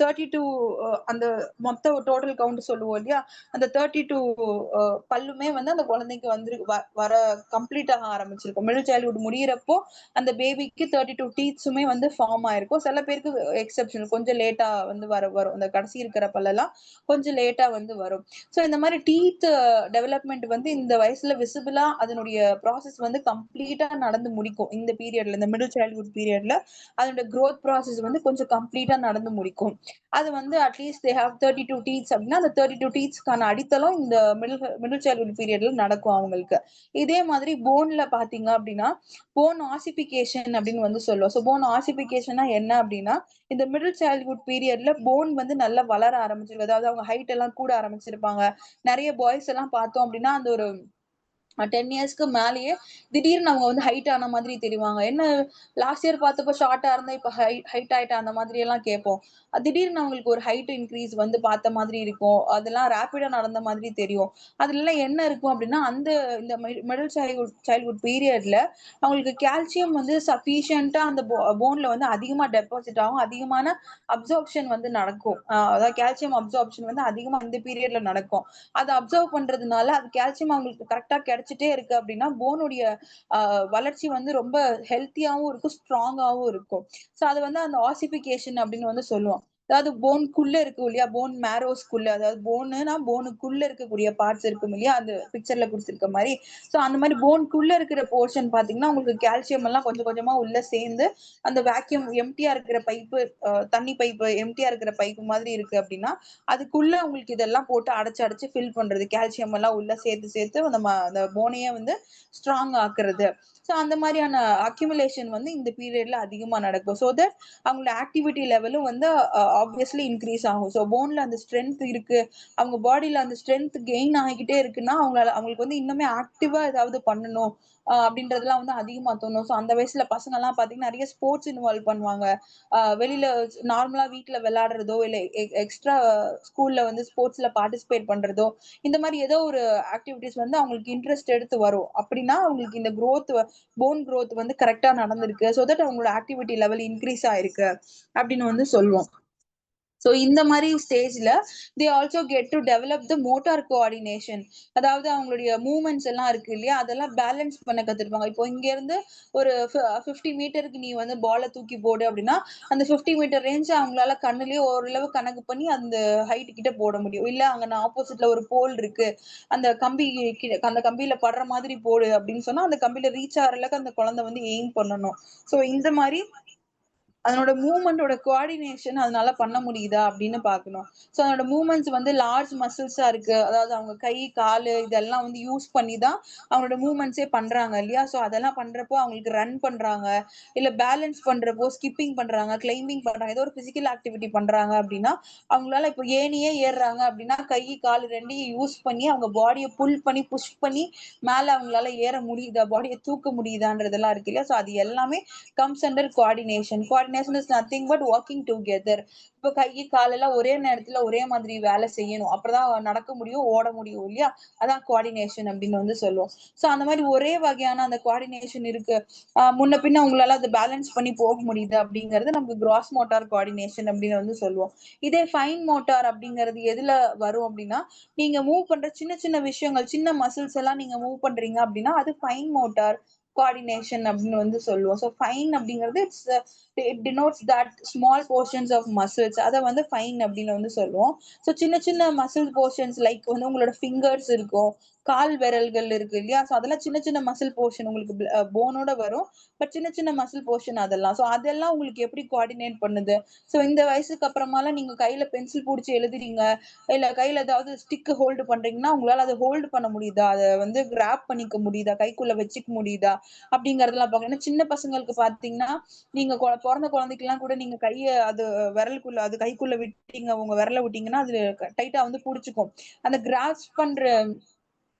32 அந்த மொத்த டோட்டல் கவுண்ட் சொல்லுவோம் இல்லையா? அந்த 32 பல்லுமே வந்து அந்த குழந்தைக்கு வந்து வர கம்ப்ளீட் ஆக ஆரம்பிச்சிருக்கும். மிடில் சைல்ட்ஹுட் முடியிறப்போ அந்த பேபிக்கு 32 டீத்ஸுமே வந்து ஃபார்ம் ஆயிருக்கும். சில பேருக்கு எக்ஸெப்ஷன் கொஞ்சம் லேட்டா வந்து வரும். அந்த கடைசி இருக்கிற பல்லெல்லாம் கொஞ்சம் லேட்டா வந்து வரும். ஸோ இந்த மாதிரி டீத் டெவலப்மெண்ட் வந்து இந்த வயசுல விசிபிளா அதனுடைய ப்ராசஸ் வந்து கம்ப்ளீட்டா நடந்து முடிக்கும். இந்த பீரியட்ல, இந்த மிடில் சைல்ட்ஹுட் பீரியட்ல அதோட growth ப்ராசஸ் வந்து கொஞ்சம் கம்ப்ளீட்டா நடந்து முடிக்கும். அது வந்து அட்லீஸ்ட் தே ஹேவ் 32 டீத்ஸ் அப்படின்னா அந்த 32 டீத்ஸ்க்கான அடித்தளம் இந்த மிடில் சைல்ட்ஹுட் பீரியட்ல நடக்கும் அவங்களுக்கு. இதே மாதிரி போன்ல பாத்தீங்க அப்படின்னா போன் ஆசிபிகேஷன் அப்படின்னு வந்து சொல்லுவோம். ஸோ போன் ஆசிபிகேஷனா என்ன அப்படின்னா இந்த மிடில் சைல்ட்ஹுட் பீரியட்ல போன் வந்து நல்லா வளர ஆரம்பிச்சிருக்கு. அதாவது அவங்க ஹைட் எல்லாம் கூட ஆரம்பிச்சிருப்பாங்க. நிறைய பாய்ஸ் எல்லாம் பார்த்தோம் அப்படின்னா அந்த ஒரு 10 இயர்ஸ்க்கு மேலேயே திடீர்னு அவங்க வந்து ஹைட் ஆன மாதிரி தெரிவாங்க. என்ன லாஸ்ட் இயர் பார்த்தப்போ ஷார்ட்டா இருந்தா இப்ப ஹைட் ஆயிட்டா அந்த மாதிரி எல்லாம் கேட்போம். திடீர்னு அவங்களுக்கு ஒரு ஹைட் இன்க்ரீஸ் வந்து பார்த்த மாதிரி இருக்கும். அதெல்லாம் ரேப்பிடா நடந்த மாதிரி தெரியும். அதுல என்ன இருக்கும் அப்படின்னா அந்த இந்த மிடில் சைல்ட்ஹுட் பீரியட்ல அவங்களுக்கு கால்சியம் வந்து சஃபிஷியன்ட்டா அந்த போன்ல வந்து அதிகமா டெபாசிட் ஆகும். அதிகமான அப்சார்ப்ஷன் வந்து நடக்கும். அதாவது கால்சியம் அப்சார்ப்ஷன் வந்து அதிகமா இந்த பீரியட்ல நடக்கும். அதை அப்சர்வ் பண்றதுனால அது கால்சியம் அவங்களுக்கு கரெக்டா கிடைச்சிட்டே இருக்கு அப்படின்னா போனுடைய வளர்ச்சி வந்து ரொம்ப ஹெல்த்தியாவும் இருக்கும், ஸ்ட்ராங்காவும் இருக்கும். ஸோ அது வந்து அந்த ஆசிபிகேஷன் அப்படின்னு வந்து சொல்லுவோம். அதாவது போனுக்குள்ள இருக்கு இல்லையா? போன் மேரோஸ்குள்ள, அதாவது போனுனா போனுக்குள்ள இருக்கக்கூடிய பார்ட்ஸ் இருக்கும் இல்லையா? அந்த பிக்சர்ல கொடுத்திருக்க மாதிரி. ஸோ அந்த மாதிரி போனுக்குள்ள இருக்கிற போர்ஷன் பாத்தீங்கன்னா உங்களுக்கு கால்சியம் எல்லாம் கொஞ்சம் கொஞ்சமா உள்ள சேர்ந்து அந்த வேக்யூம் எம்டியா இருக்கிற பைப்பு, தண்ணி பைப்பு எம்டியா இருக்கிற பைப்பு மாதிரி இருக்கு அப்படின்னா அதுக்குள்ள உங்களுக்கு இதெல்லாம் போட்டு அடைச்சு அடைச்சு ஃபில் பண்றது. கால்சியம் எல்லாம் உள்ள சேர்த்து சேர்த்து நம்ம அந்த போனையே வந்து ஸ்ட்ராங் ஆக்குறது. ஸோ அந்த மாதிரியான அக்யூமுலேஷன் வந்து இந்த பீரியட்ல அதிகமா நடக்கும். ஸோ தட் அவங்களோட ஆக்டிவிட்டி லெவலும் வந்து ஆப்வியஸ்லி இன்க்ரீஸ் ஆகும். ஸோ போன்ல அந்த ஸ்ட்ரென்த் இருக்கு, அவங்க பாடியில அந்த ஸ்ட்ரென்த் கெயின் ஆகிக்கிட்டே இருக்குன்னா அவங்களுக்கு வந்து இன்னுமே ஆக்டிவா ஏதாவது பண்ணணும் அப்படின்றதுலாம் வந்து அதிகமா தோணும். ஸோ அந்த வயசுல பசங்க எல்லாம் பாத்தீங்கன்னா நிறைய ஸ்போர்ட்ஸ் இன்வால்வ் பண்ணுவாங்க. வெளியில நார்மலா வீட்ல விளையாடுறதோ இல்ல எக்ஸ்ட்ரா ஸ்கூல்ல வந்து ஸ்போர்ட்ஸ்ல பார்ட்டிசிபேட் பண்றதோ இந்த மாதிரி ஏதோ ஒரு ஆக்டிவிட்டிஸ் வந்து அவங்களுக்கு இன்ட்ரெஸ்ட் எடுத்து வரும். அப்படின்னா அவங்களுக்கு இந்த போன் growth வந்து கரெக்டா நடந்திருக்கு. ஸோ தட் அவங்களோட ஆக்டிவிட்டி லெவல் இன்க்ரீஸ் ஆயிருக்கு அப்படின்னு வந்து சொல்லுவோம். ஸோ இந்த மாதிரி ஸ்டேஜ்ல they also get to develop the motor coordination. அதாவது அவங்களுடைய மூவ்மெண்ட்ஸ் எல்லாம் இருக்கு இல்லையா? அதெல்லாம் பேலன்ஸ் பண்ண கத்துருப்பாங்க. இப்போ இங்க இருந்து ஒரு 50 மீட்டருக்கு நீ வந்து பாலை தூக்கி போடு அப்படின்னா அந்த 50 மீட்டர் ரேஞ்ச் அவங்களால கண்ணுலயே ஓரளவு கணக்கு பண்ணி அந்த ஹைட் கிட்ட போட முடியும். இல்ல அங்க ஆப்போசிட்ல ஒரு போல் இருக்கு, அந்த அந்த கம்பியில படுற மாதிரி போடு அப்படின்னு சொன்னா அந்த கம்பியில ரீச் ஆகிற அளவுக்கு அந்த குழந்தை வந்து எய்ம் பண்ணணும். ஸோ இந்த மாதிரி அதனோட மூவ்மெண்டோட கோஆர்டினேஷன் அதனால பண்ண முடியுதா அப்படின்னு பார்க்கணும். ஸோ அதனோட மூவ்மெண்ட்ஸ் வந்து லார்ஜ் மசில்ஸா இருக்கு. அதாவது அவங்க கை, காலு இதெல்லாம் வந்து யூஸ் பண்ணி தான் அவங்களோட மூவ்மெண்ட்ஸே பண்றாங்க இல்லையா? ஸோ அதெல்லாம் பண்றப்போ அவங்களுக்கு ரன் பண்றாங்க, இல்ல பேலன்ஸ் பண்றப்போ ஸ்கிப்பிங் பண்றாங்க, கிளைம்பிங் பண்றாங்க. ஏதோ ஒரு பிசிக்கல் ஆக்டிவிட்டி பண்றாங்க அப்படின்னா, அவங்களால இப்போ ஏணியே ஏறுறாங்க அப்படின்னா, கை, கால் 2யும் யூஸ் பண்ணி அவங்க பாடிய புல் பண்ணி, புஷ் பண்ணி மேல அவங்களால ஏற முடியுதா? பாடிய தூக்க முடியுதான்றதெல்லாம் இருக்கு இல்லையா? ஸோ அது எல்லாமே comes under coordination. Coordination is nothing but working together. இப்போ கை, கால் எல்லாம் ஒரே நேரத்துல ஒரே மாதிரி வேலை செய்யணும். அப்பதான் நடக்க முடியும், ஓட முடியும் இல்லையா? அதான் கோஆர்டினேஷன் அப்படின்னு வந்து சொல்லுவோம். ஸோ அந்த மாதிரி ஒரே வகையான அந்த கோஆர்டினேஷன் இருக்கு. முன்ன பின்ன உங்களால அதை பேலன்ஸ் பண்ணி போக முடியுது அப்படிங்கிறது நமக்கு கிராஸ் மோட்டார் கோஆர்டினேஷன் அப்படின்னு வந்து சொல்லுவோம். இதே ஃபைன் மோட்டார் அப்படிங்கிறது எதுல வரும் அப்படின்னா, நீங்க மூவ் பண்ற சின்ன சின்ன விஷயங்கள், சின்ன மசில்ஸ் எல்லாம் நீங்க மூவ் பண்றீங்க அப்படின்னா அது ஃபைன் மோட்டார் கோஆர்டினேஷன் அப்படின்னு வந்து சொல்லுவோம். ஸோ ஃபைன் அப்படிங்கிறது it denotes that small portions of muscles. அதை வந்து ஃபைன் அப்படின்னு வந்து சொல்லுவோம். ஸோ சின்ன சின்ன மசில் போர்ஷன்ஸ் லைக் வந்து உங்களோட ஃபிங்கர்ஸ் இருக்கும், கால் விரல்கள் இருக்கு இல்லையா? ஸோ அதெல்லாம் சின்ன சின்ன மசில் போர்ஷன் உங்களுக்கு போனோட வரும். பட் சின்ன சின்ன மசில் போர்ஷன் அதெல்லாம். ஸோ அதெல்லாம் உங்களுக்கு எப்படி கோஆர்டினேட் பண்ணுது? ஸோ இந்த வயசுக்கு அப்புறமாலாம் நீங்க கையில பென்சில் புடிச்சு எழுதுறீங்க, இல்ல கையில ஏதாவது ஸ்டிக் ஹோல்டு பண்றீங்கன்னா, உங்களால அதை ஹோல்டு பண்ண முடியுதா? அதை வந்து கிராப் பண்ணிக்க முடியுதா? கைக்குள்ள வச்சுக்க முடியுதா? அப்படிங்கறதெல்லாம் பார்க்கணும். ஏன்னா சின்ன பசங்களுக்கு பாத்தீங்கன்னா, நீங்க பொறந்த குழந்தைக்கெல்லாம் கூட நீங்க கைய அது விரலுக்குள்ள அது கைக்குள்ள விட்டீங்க, உங்க விரல விட்டீங்கன்னா அது டைட்டா வந்து புடிச்சுக்கும். அந்த கிராஸ்ப் பண்ற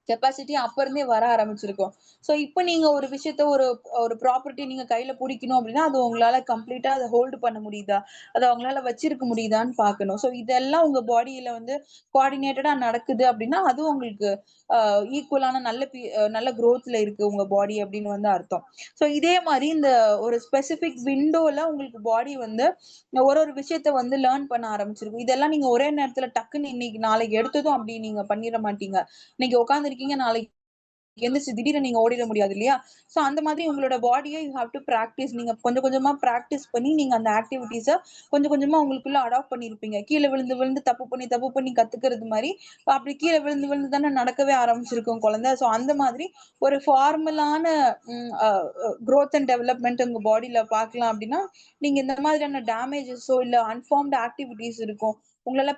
கெப்பாசிட்டி அப்ப இருந்தே வர ஆரம்பிச்சிருக்கும். சோ இப்ப நீங்க ஒரு விஷயத்த ஒரு ஒரு ப்ராப்பர்ட்டி நீங்க கையில புடிக்கணும் அப்படின்னா, அது உங்களால கம்ப்ளீட்டா அத ஹோல்டு பண்ண முடியுதா? அத உங்களால வச்சிருக்க முடியுதான்னு பார்க்கணும். சோ இதெல்லாம் உங்க பாடியில வந்து கோஆர்டினேட்டடா நடக்குது அப்படின்னா, அதுவும் உங்களுக்கு அ ஈக்குவலான நல்ல குரோத்ல இருக்கு உங்க பாடி அப்படின்னு வந்து அர்த்தம். சோ இதே மாரி இந்த ஒரு ஸ்பெசிபிக் விண்டோல உங்களுக்கு பாடி வந்து ஒரு ஒரு விஷயத்த வந்து லேர்ன் பண்ண ஆரம்பிச்சிருக்கும். இதெல்லாம் நீங்க ஒரே நேரத்துல டக்குன்னு இன்னைக்கு நாளைக்கு எடுத்ததும் அப்படி நீங்க பண்ணிற மாட்டீங்க. இன்னைக்கு உட்கார்ந்திருக்கீங்க, நாளைக்கு எந்திரிச்சு திடீர்னு நீங்க ஓடிற முடியாது இல்லையா? சோ அந்த மாதிரி உங்களோட பாடிய யூ ஹேவ் டூ பிராக்டிஸ். நீங்க கொஞ்சம் கொஞ்சமா பிராக்டிஸ் பண்ணி நீங்க அந்த ஆக்டிவிட்டீஸ கொஞ்சம் கொஞ்சமா உங்களுக்குள்ள அடாப்ட் பண்ணியிருப்பீங்க. கீழ விழுந்து விழுந்து தப்பு பண்ணி கத்துக்கிறது மாரி, அப்படி கீழ விழுந்து விழுந்து தானே நடக்கவே ஆரம்பிச்சிருக்கும் குழந்தை. சோ அந்த மாதிரி ஒரு ஃபார்மலான ம் அ குரோத் அண்ட் டெவலப்மெண்ட் உங்க பாடில பார்க்கலாம் அப்படின்னா, நீங்க இந்த மாதிரியான டேமேஜஸோ இல்ல அன்ஃபார்ம்ட் ஆக்டிவிட்டீஸ் இருக்கும். உங்களால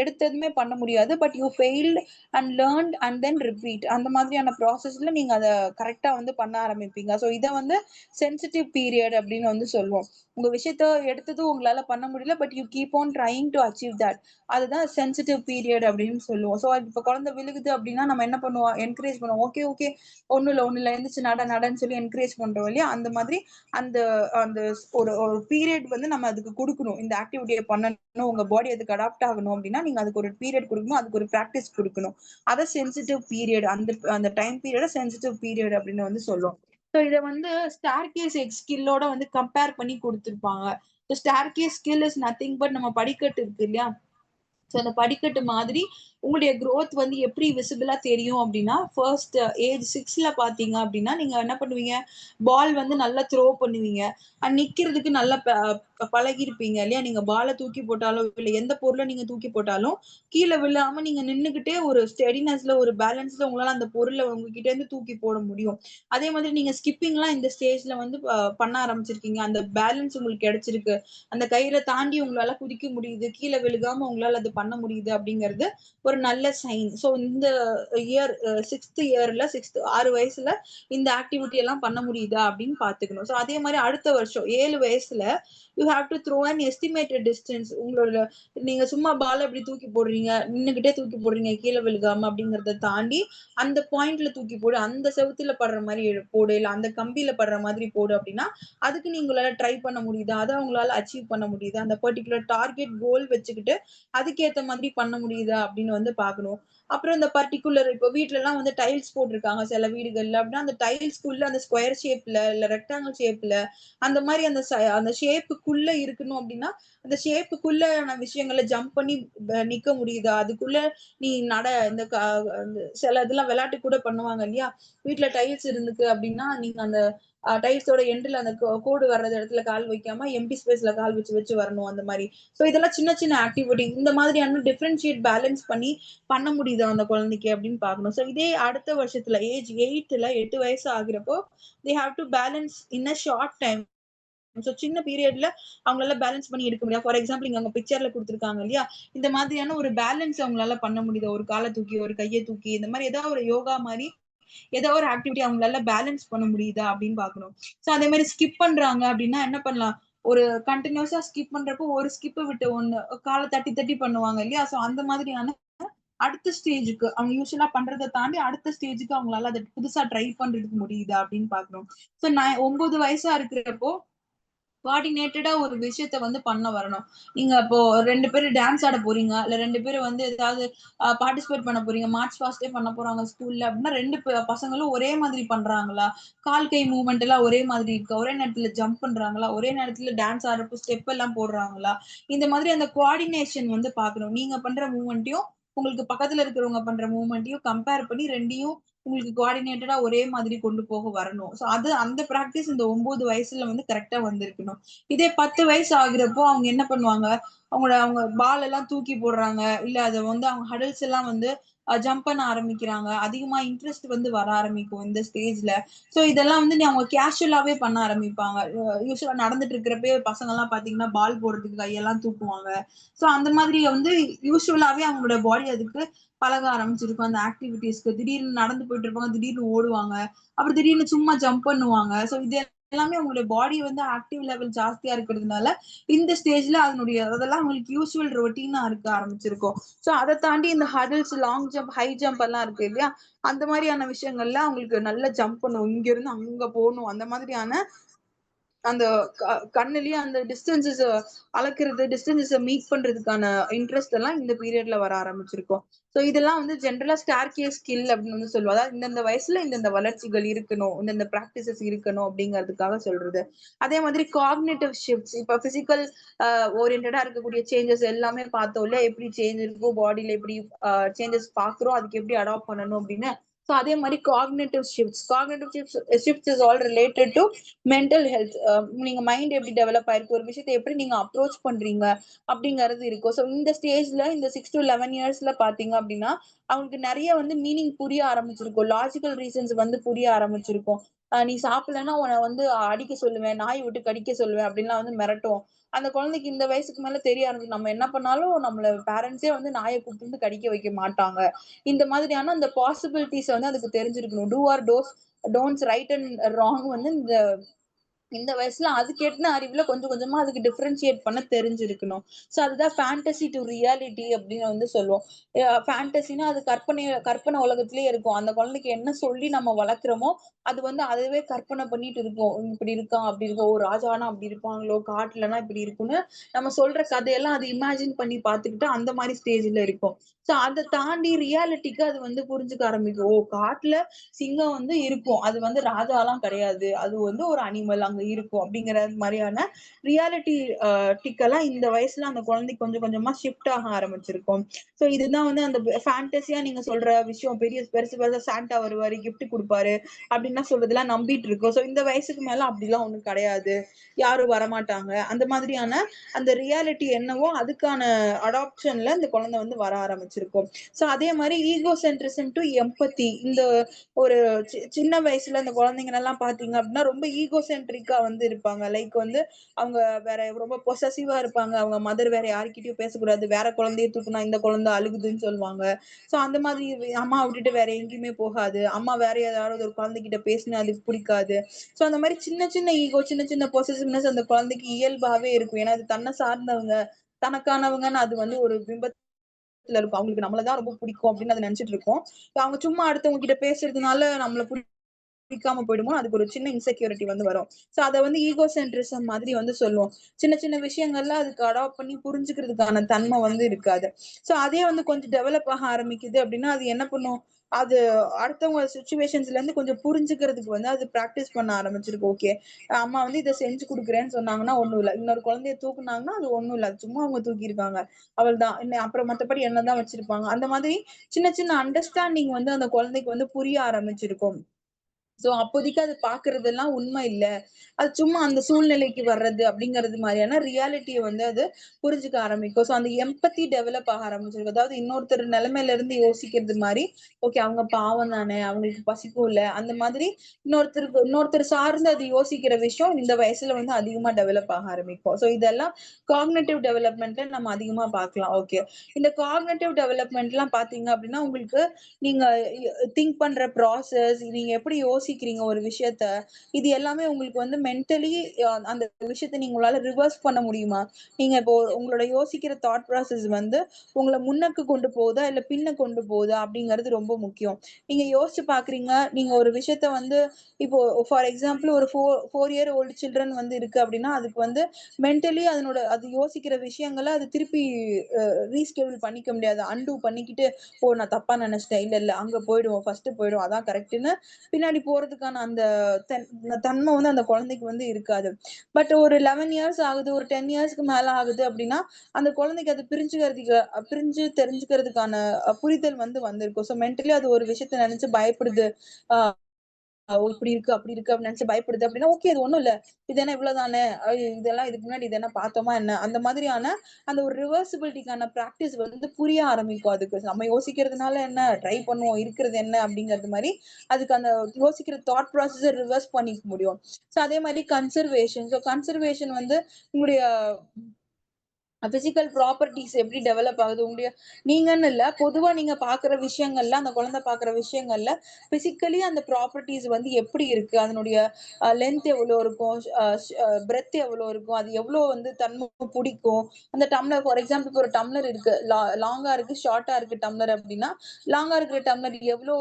எடுத்ததுமே பண்ண முடியாது. But you failed and learned and then repeat. அந்த மாதிரியான ப்ராசஸ்ல நீங்க அத கரெக்ட்டா வந்து பண்ண ஆரம்பிப்பீங்க. சோ இத வந்து சென்சிட்டிவ் பீரியட் அப்படின்னு வந்து சொல்லுவோம். உங்க விஷயத்த எடுத்ததும் உங்களால பண்ண முடியல. But you keep on trying to achieve that. அதுதான் சென்சிட்டிவ் பீரியட் அப்படின்னு சொல்லுவோம். சோ இப்ப குழந்தை விழுகுது அப்படின்னா நம்ம என்ன பண்ணுவோம்? என்கரேஜ் பண்ணுவோம். Okay, okay. ஒண்ணும் இல்ல. எந்திரிச்சு நடன்னு சொல்லி என்கரேஜ் பண்றோம் இல்லையா? அந்த மாதிரி அந்த அந்த ஒரு ஒரு பீரியட் வந்து நம்ம அதுக்கு குடுக்கணும். இந்த ஆக்டிவிட்டிய பண்ணணும். உங்க பாடி அதுக்கு அடாப்ட் ஆகணும் அப்படின்னா, நீங்க அதுக்கு ஒரு பீரியட் குடுக்கணும். அதுக்கு ஒரு பிராக்டிஸ் குடுக்கணும். அத சென்சிட்டிவ் பீரியட் அந்த அந்த டைம் பீரியட சென்சிட்டிவ் பீரியட் அப்படின்னு வந்து சொல்லுவோம். சோ இத வந்து ஸ்டேர்கேஸ் ஸ்கில்லோட வந்து கம்பேர் பண்ணி குடுத்திருப்பாங்க. Staircase skill is nothing but நம்ம படிக்கட்டு இருக்கு இல்லையா? சோ அந்த படிக்கட்டு மாதிரி உங்களுடைய குரோத் வந்து எப்படி விசிபிளா தெரியும் அப்படின்னா, ஃபர்ஸ்ட் ஏஜ் 6ல பார்த்தீங்க அப்படின்னா, நீங்க என்ன பண்ணுவீங்க? பால் வந்து நல்லா த்ரோ பண்ணுவீங்க. நிக்கிறதுக்கு நல்லா பழகியிருப்பீங்க இல்லையா? நீங்க பால தூக்கி போட்டாலோ, இல்ல எந்த பொருள நீங்க தூக்கி போட்டாலும், கீழ விழாம நீங்க நின்னுகிட்டே ஒரு ஸ்டெடினஸ்ல, ஒரு பேலன்ஸ்ல உங்களால அந்த பொருள உங்ககிட்ட இருந்து தூக்கி போட முடியும். அதே மாதிரி நீங்க ஸ்கிப்பிங்லாம் இந்த ஸ்டேஜ்ல வந்து பண்ண ஆரம்பிச்சிருக்கீங்க. அந்த பேலன்ஸ் உங்களுக்கு கிடைச்சிருக்கு. அந்த கயிற தாண்டி உங்களால குதிக்க முடியுது. கீழ விழுகாம உங்களால அது பண்ண முடியுது அப்படிங்கிறது ஒரு நல்ல சைன். சோ இந்த 6த் இயர்ல 6 வயசுல இந்த ஆக்டிவிட்டி எல்லாம் பண்ண முடியுதா அப்படின்னு பார்த்துக்கணும். சோ அதே மாரி அடுத்த வருஷம் 7 வயசுல you have to throw an estimated distance. உங்களோட நீங்க சும்மா பால் எப்படி தூக்கி போடுறீங்க, நின்னுகிட்டே தூக்கி போடுறீங்க கீழ விழுகாம அப்படிங்கிறத தாண்டி, அந்த பாயிண்ட்ல தூக்கி போடு, அந்த செவுத்துல படுற மாரி போடு, இல்ல அந்த கம்பியில படுற மாதிரி போடு அப்படின்னா, அதுக்கு நீங்க உங்களால ட்ரை பண்ண முடியுதா? அத உங்களால அச்சீவ் பண்ண முடியுதா? அந்த பர்ட்டிகுலர் டார்கெட் கோல் வச்சுக்கிட்டு, அதுக்கேத்த மாதிரி பண்ண முடியுதா? அப்படின்னு வந்து பார்க்கணும். அப்புறம் இந்த பர்ட்டிகுலர் இப்போ வீட்லலாம் வந்து டைல்ஸ் போட்டிருக்காங்க சில வீடுகள்ல. அப்படின்னா அந்த டைல்ஸ்க்குள்ள அந்த ஸ்கொயர் ஷேப்ல, இல்ல ரெக்டாங்கிள் ஷேப்ல அந்த மாரி அந்த ஷேப்புக்குள்ள இருக்கணும் அப்படின்னா, அந்த ஷேப்புக்குள்ளான விஷயங்கள ஜம்ப் பண்ணி நிக்க முடியுதா? அதுக்குள்ள நீ இந்த சில இதெல்லாம் விளையாட்டு கூட பண்ணுவாங்க இல்லையா? வீட்ல டைல்ஸ் இருந்துக்கு அப்படின்னா, நீங்க அந்த டைல்ஸோட எண்டுல அந்த கோடு வர்ற இடத்துல கால் வைக்காம எம்ப்டி ஸ்பேஸ்ல கால் வச்சு வச்சு வரணும் அந்த மாரி. சோ இதெல்லாம் சின்ன சின்ன ஆக்டிவிட்டி. இந்த மாதிரியான டிஃபரன்ஷியேட் பேலன்ஸ் பண்ணி பண்ண முடியுதா அந்த குழந்தைக்கு அப்படின்னு பார்க்கணும். சோ இதே அடுத்த வருஷத்துல ஏஜ் 8 வயசு ஆகுறப்போ, they have to balance in a short time. So சின்ன பீரியட்ல அவங்களால பேலன்ஸ் பண்ணி எடுக்க முடியாது. ஃபார் எக்ஸாம்பிள் இங்க அவங்க பிக்சர்ல குடுத்துருக்காங்க இல்லையா? இந்த மாதிரியான ஒரு பேலன்ஸ் அவங்களால பண்ண முடியுது. ஒரு கால தூக்கி, ஒரு கைய தூக்கி, இந்த மாரி ஏதாவது ஒரு யோகா மாரி ஏதோ ஒரு ஆக்டிவிட்டி அவங்களால பேலன்ஸ் பண்ண முடியுதா அப்படின்னு பார்க்கணும். ஸோ அதே மாரி ஸ்கிப் பண்றாங்க அப்படின்னா என்ன பண்ணலாம்? ஒரு கன்டினியூஸா ஸ்கிப் பண்றப்போ ஒரு ஸ்கிப்ப விட்டு ஒண்ணு கால தட்டி தட்டி பண்ணுவாங்க இல்லையா? ஸோ அந்த மாதிரியான அடுத்த ஸ்டேஜ்க்கு அவங்க யூசுவலா பண்றத தாண்டி அடுத்த ஸ்டேஜ்க்கு அவங்களால அத புதுசா ட்ரை பண்றதுக்கு முடியுதா அப்படின்னு பார்க்கணும். ஸோ நான் 9 வயசா இருக்கிறப்போ கோஆர்டினேட்டடா ஒரு விஷயத்த வந்து பண்ண வரணும். நீங்க இப்போ 2 பேரு டான்ஸ் ஆட போறீங்க. இல்ல 2 பேரு வந்து ஏதாவது பார்ட்டிசிபேட் பண்ண போறீங்க. மார்ச் பாஸ்டே பண்ண போறாங்க ஸ்கூல்ல அப்டின்னா 2 பசங்களும் ஒரே மாதிரி பண்றாங்களா? கால், கை மூவ்மெண்ட் எல்லாம் ஒரே மாதிரி இருக்கா? ஒரே நேரத்துல ஜம்ப் பண்றாங்களா? ஒரே நேரத்துல டான்ஸ் ஆடுறப்போ ஸ்டெப் எல்லாம் போடுறாங்களா? இந்த மாதிரி அந்த கோஆர்டினேஷன் வந்து பார்க்கணும். நீங்க பண்ற மூவ்மெண்ட்டையும், உங்களுக்கு பக்கத்துல இருக்கிறவங்க பண்ற மூவ்மெண்ட்டையும் கம்பேர் பண்ணி 2யும் உங்களுக்கு கோஆர்டினேட்டடா ஒரே மாதிரி கொண்டு போக வரணும். ஸோ அது அந்த பிராக்டிஸ் இந்த 9 வயசுல வந்து கரெக்ட்டா வந்திருக்கணும். இதே 10 வயசு ஆகுறப்போ அவங்க என்ன பண்ணுவாங்க, அவங்க பால் எல்லாம் தூக்கி போடுறாங்க. இல்ல அத வந்து அவங்க ஹடில்ஸ் எல்லாம் வந்து ஜம்ப் பண்ண ஆரம்பிக்கிறாங்க. அதிகமா இன்ட்ரெஸ்ட் வந்து வர ஆரம்பிக்கும் இந்த ஸ்டேஜ்ல. ஸோ இதெல்லாம் வந்து அவங்க கேஷுவலாவே பண்ண ஆரம்பிப்பாங்க. யூசுவலா நடந்துட்டு இருக்கிறப்பயே பசங்கலாம் பார்த்தீங்கன்னா, பால் போடுறதுக்கு கையெல்லாம் தூக்குவாங்க. ஸோ அந்த மாதிரி வந்து யூசுவலாவே அவங்களோட பாடி அதுக்கு பழக ஆரம்பிச்சிருக்கும். அந்த ஆக்டிவிட்டீஸ்க்கு. திடீர்னு நடந்து போயிட்டு இருப்பாங்க. திடீர்னு ஓடுவாங்க. அப்புறம் திடீர்னு சும்மா ஜம்ப் பண்ணுவாங்க. ஸோ இது எல்லாமே உங்களுடைய பாடி வந்து ஆக்டிவ் லெவல் ஜாஸ்தியா இருக்கிறதுனால, இந்த ஸ்டேஜ்ல அதெல்லாம் உங்களுக்கு யூசுவல் ரொட்டீனா இருக்க ஆரம்பிச்சிருக்கும். ஸோ அத தாண்டி இந்த hurdles, long jump, high jump எல்லாம் இருக்கு இல்லையா? அந்த மாரியான விஷயங்கள்ல அவங்களுக்கு நல்லா ஜம்ப் பண்ணணும். இங்கிருந்து அங்க போணும். அந்த மாதிரியான அந்த கண்ணுலயே அந்த டிஸ்டன்ஸஸ் அளக்கிறது, டிஸ்டன்ஸஸ மீட் பண்றதுக்கான இன்ட்ரெஸ்ட் எல்லாம் இந்த பீரியட்ல வர ஆரம்பிச்சிருக்கும். ஸோ இதெல்லாம் வந்து ஜெனரலா ஸ்டேர்கேஸ் ஸ்கில் அப்படின்னு வந்து சொல்லுவோம். அதாவது இந்தந்த வயசுல இந்தந்த வளர்ச்சிகள் இருக்கணும். இந்தந்த பிராக்டிசஸ் இருக்கணும் அப்படிங்கிறதுக்காக சொல்றது. அதே மாதிரி காக்னிட்டிவ் ஷிஃப்ட்ஸ் இப்ப பிசிக்கல் ஓரியன்டடா இருக்கக்கூடிய சேஞ்சஸ் எல்லாமே பார்த்தோம் இல்லையா? எப்படி சேஞ்ச் இருக்கும், பாடியில எப்படி சேஞ்சஸ் பார்க்குறோம், அதுக்கு எப்படி அடாப்ட் பண்ணணும் அப்படின்னு. ஸோ அதே மாரி cognitive shifts is all related to mental health. நீங்க மைண்ட் எப்படி டெவலப் ஆயிருக்கு, ஒரு விஷயத்த எப்படி நீங்க அப்ரோச் பண்றீங்க அப்படிங்கிறது இருக்கும். ஸோ இந்த ஸ்டேஜ்ல இந்த 6 to 11 இயர்ஸ்ல பாத்தீங்க அப்படின்னா அவங்களுக்கு நிறைய வந்து மீனிங் புரிய ஆரம்பிச்சிருக்கும். லாஜிக்கல் ரீசன்ஸ் வந்து புரிய ஆரம்பிச்சிருக்கும். நீ சாப்பிடலன்னா உன்னை வந்து அடிக்க சொல்லுவேன், நாய் விட்டு கடிக்க சொல்லுவேன் அப்படின்லாம் வந்து மிரட்டும். அந்த குழந்தைக்கு இந்த வயசுக்கு மேல தெரிய ஆரம்பிச்சு நம்ம என்ன பண்ணாலும் நம்மள பேரண்ட்ஸே வந்து நாயை கூப்பிட்டு வந்து கடிக்க வைக்க மாட்டாங்க. இந்த மாதிரியான அந்த பாசிபிலிட்டிஸ் வந்து அதுக்கு தெரிஞ்சிருக்கணும். Do's or don'ts right and wrong வந்து இந்த இந்த வயசுல அதுக்கு எட்டுன அறிவுல கொஞ்சம் கொஞ்சமா அதுக்கு டிஃபரன்ஷியேட் பண்ண தெரிஞ்சிருக்கணும். ஸோ அதுதான் ஃபேண்டசி டூ ரியாலிட்டி அப்படின்னு வந்து சொல்லுவோம். ஃபேண்டசின்னா அது கற்பனை உலகத்திலேயே இருக்கும். அந்த குழந்தைக்கு என்ன சொல்லி நம்ம வளர்க்குறோமோ, அது வந்து அதுவே கற்பனை பண்ணிட்டு இருக்கும். இப்படி இருக்கான், அப்படி இருக்கும். ஓ! ராஜானா அப்படி இருப்பாங்களோ, காட்டுலனா இப்படி இருக்கும்னு நம்ம சொல்ற கதையெல்லாம் அது இமேஜின் பண்ணி பார்த்துக்கிட்டு அந்த மாரி ஸ்டேஜ்ல இருக்கும். ஸோ அத தாண்டி ரியாலிட்டிக்கு அது வந்து புரிஞ்சுக்க ஆரம்பிக்கும். ஓ! காட்டுல சிங்கம் வந்து இருக்கும். அது வந்து ராஜாலாம் கிடையாது. அது வந்து ஒரு அனிமல் அங்க இருக்கும். அப்படிங்கிற மாரியான ரியாலிட்டி டிக்கெல்லாம் இந்த வயசுல அந்த குழந்தைக்கு கொஞ்சம் கொஞ்சமா ஷிஃப்ட் ஆக ஆரம்பிச்சிருக்கும். ஸோ இதுதான் வந்து அந்த ஃபேண்டஸியா நீங்க சொல்ற விஷயம் பெருசு பெருசா சாண்டா வருவாரு, கிஃப்ட் குடுப்பாரு அப்படின்லாம் சொல்றதெல்லாம் நம்பிட்டு இருக்கோம். ஸோ இந்த வயசுக்கு மேல அப்படிலாம் ஒண்ணும் கிடையாது. யாரும் வரமாட்டாங்க. அந்த மாதிரியான அந்த ரியாலிட்டி என்னவோ அதுக்கான அடாப்ஷன்ல இந்த குழந்தை வந்து வர ஆரம்பிச்சிருக்கும். ஸோ அதே மாரி ஈகோ சென்ட்ரிசம் டூ எம்பத்தி இந்த ஒரு சின்ன வயசுல அந்த குழந்தைங்கலாம் பார்த்தீங்க அப்படின்னா, ரொம்ப ஈகோ சென்ட்ரிக்கா வந்து இருப்பாங்க. லைக் வந்து அவங்க வேற ரொம்ப பொசசிவா இருப்பாங்க. அவங்க மதர் வேற யார்கிட்டயும் பேசக்கூடாது. வேற குழந்தைய தூக்குனா இந்த குழந்தை அழுகுதுன்னு சொல்லுவாங்க. ஸோ அந்த மாதிரி அம்மாவ விட்டுட்டு வேற எங்கேயுமே போகாது. அம்மா வேற யாராவது ஒரு குழந்தைகிட்ட பேசினா அதுக்கு பிடிக்காது. ஸோ அந்த மாரி சின்ன சின்ன ஈகோ, சின்ன சின்ன பொசசிவ்னஸ் அந்த குழந்தைக்கு இயல்பாவே இருக்கும். ஏன்னா அது தன்னை சார்ந்தவங்க, தனக்கானவங்கன்னு அது வந்து ஒரு இருக்கும். அவங்களுக்கு நம்மள தான் ரொம்ப பிடிக்கும் அப்படின்னு அத நினைச்சுட்டு இருக்கும். அவங்க சும்மா அடுத்தவங்க கிட்ட பேசுறதுனால நம்மள பிடிக்காம போயிடுமோ, அதுக்கு ஒரு சின்ன இன்செக்யூரிட்டி வந்து வரும். சோ அத வந்து ஈகோ சென்ட்ரிசம் மாதிரி வந்து சொல்லுவோம். சின்ன சின்ன விஷயங்கள்ல அதுக்கு அடாப்ட் பண்ணி புரிஞ்சுக்கிறதுக்கான தன்மை வந்து இருக்காது. சோ அதே வந்து கொஞ்சம் டெவலப் ஆக ஆரம்பிக்குது அப்படின்னா, அது என்ன பண்ணும்? அது அடுத்தவங்க சிச்சுவேஷன்ஸ்ல இருந்து கொஞ்சம் புரிஞ்சுக்கிறதுக்கு வந்து அது பிராக்டிஸ் பண்ண ஆரம்பிச்சிருக்கு. ஓகே. அம்மா வந்து இத செஞ்சு குடுக்குறேன்னு சொன்னாங்கன்னா ஒண்ணும் இல்ல. இன்னொரு குழந்தைய தூக்குனாங்கன்னா அது ஒண்ணும் இல்ல. சும்மா அவங்க தூக்கியிருக்காங்க. அவள்தான். அப்புறம் மத்தபடி என்னதான் வச்சிருப்பாங்க. அந்த மாதிரி சின்ன சின்ன அண்டர்ஸ்டாண்டிங் வந்து அந்த குழந்தைக்கு வந்து புரிய ஆரம்பிச்சிருக்கும். சோ அப்போதைக்கு அது பாக்குறதெல்லாம் உண்மை இல்ல. அது சும்மா அந்த சூழ்நிலைக்கு வர்றது அப்படிங்கிறது மாதிரியான ரியாலிட்டிய வந்து அது புரிஞ்சுக்க ஆரம்பிக்கும். சோ அந்த எம்பத்தி டெவலப் ஆக ஆரம்பிச்சிருக்கும். அதாவது இன்னொருத்தர் நிலைமையில இருந்து யோசிக்கிறது மாரி, ஓகே அவங்க பாவம் தானே, அவங்களுக்கு பசிக்கும்ல. அந்த மாதிரி இன்னொருத்தர் சார்ந்து அது யோசிக்கிற விஷயம் இந்த வயசுல வந்து அதிகமா டெவலப் ஆக ஆரம்பிக்கும். சோ இதெல்லாம் காக்னிட்டிவ் டெவலப்மெண்ட்ல நம்ம அதிகமா பார்க்கலாம். ஓகே. இந்த காக்னிட்டிவ் டெவலப்மெண்ட்லாம் பார்த்தீங்க அப்படின்னா, உங்களுக்கு நீங்க திங்க் பண்ற ப்ராசஸ், நீங்க எப்படி யோசிக்கிறீங்க ஒரு விஷயத்த, இது எல்லாமே உங்களுக்கு வந்து மென்டலி அந்த விஷயத்த நீங்க உங்களால ரிவர்ஸ் பண்ண முடியுமா? நீங்க இப்போ உங்களோட யோசிக்கிற தாட் ப்ராசஸ் வந்து உங்கள முன்னக்கு கொண்டு போகுதா, இல்ல பின்ன கொண்டு போகுதா அப்படிங்கிறது ரொம்ப முக்கியம். நீங்க யோசிச்சு பார்க்குறீங்க, நீங்க ஒரு விஷயத்த வந்து இப்போ ஃபார் எக்ஸாம்பிள் ஒரு 4 இயர் ஓல்டு சில்ட்ரன் வந்து இருக்கு அப்படின்னா, அதுக்கு வந்து மென்டலி அது யோசிக்கிற விஷயங்கள அது திருப்பி ரீஸ்கெடியூல் பண்ணிக்க முடியாது. அன்டூ பண்ணிக்கிட்டு, "ஓ! நான் தப்பா நெனச்சுட்டேன். இல்ல, இல்ல அங்க போயிடுவோம். ஃபர்ஸ்ட்டு போயிடுவோம். அதான் கரெக்ட்டுன்னு" பின்னாடி போறதுக்கான அந்த தன்ம வந்து அந்த குழந்தைக்கு வந்து இருக்காது. பட் ஒரு 11 இயர்ஸ் ஆகுது, ஒரு 10 இயர்ஸ்க்கு மேல ஆகுது அப்படின்னா, அந்த குழந்தைக்கு அது பிரிஞ்சு தெரிஞ்சுக்கிறதுக்கான புரிதல் வந்து வந்திருக்கும். ஸோ மென்டலி அது ஒரு விஷயத்த நெனச்சு பயப்படுது. ஆ ஓ! இப்படி இருக்கு, அப்படி இருக்கு அப்படின்னு நெனச்சு பயப்படுது அப்படின்னா, ஓகே இது ஒண்ணும் இல்ல. இது என்ன இவ்வளவுதானே. இதெல்லாம் இதுக்கு முன்னாடி இது என்ன பார்த்தோமா என்ன? அந்த மாதிரியான அந்த ஒரு ரிவர்சிபிலிட்டிக்கான பிராக்டிஸ் வந்து புரிய ஆரம்பிக்கும் அதுக்கு. நம்ம யோசிக்கிறதுனால என்ன? ட்ரை பண்ணுவோம். இருக்கிறது என்ன? அப்படிங்கிறது மாரி, அதுக்கு அந்த யோசிக்கிற தாட் ப்ராசஸ ரிவர்ஸ் பண்ணிக்க முடியும். ஸோ அதே மாரி கன்சர்வேஷன். ஸோ கன்சர்வேஷன் வந்து உங்களுடைய பிசிக்கல் ப்ராப்பர்ட்டீஸ் எப்படி டெவலப் ஆகுது? நீங்கன்னு இல்ல. பொதுவா நீங்க பார்க்குற விஷயங்கள்ல, அந்த குழந்தை பார்க்குற விஷயங்கள்ல, பிசிக்கலி அந்த ப்ராப்பர்ட்டீஸ் வந்து எப்படி இருக்கு? அதனுடைய லென்த் எவ்வளோ இருக்கும்? பிரெத் எவ்வளோ இருக்கும்? அது எவ்வளோ வந்து தன்ம புடிக்கும்? அந்த டம்ளர் ஃபார் எக்ஸாம்பிள் இப்போ ஒரு டம்ளர் இருக்கு. லாங்கா இருக்கு, ஷார்ட்டா இருக்கு டம்ளர் அப்படின்னா, லாங்கா இருக்கிற டம்ளர் எவ்வளோ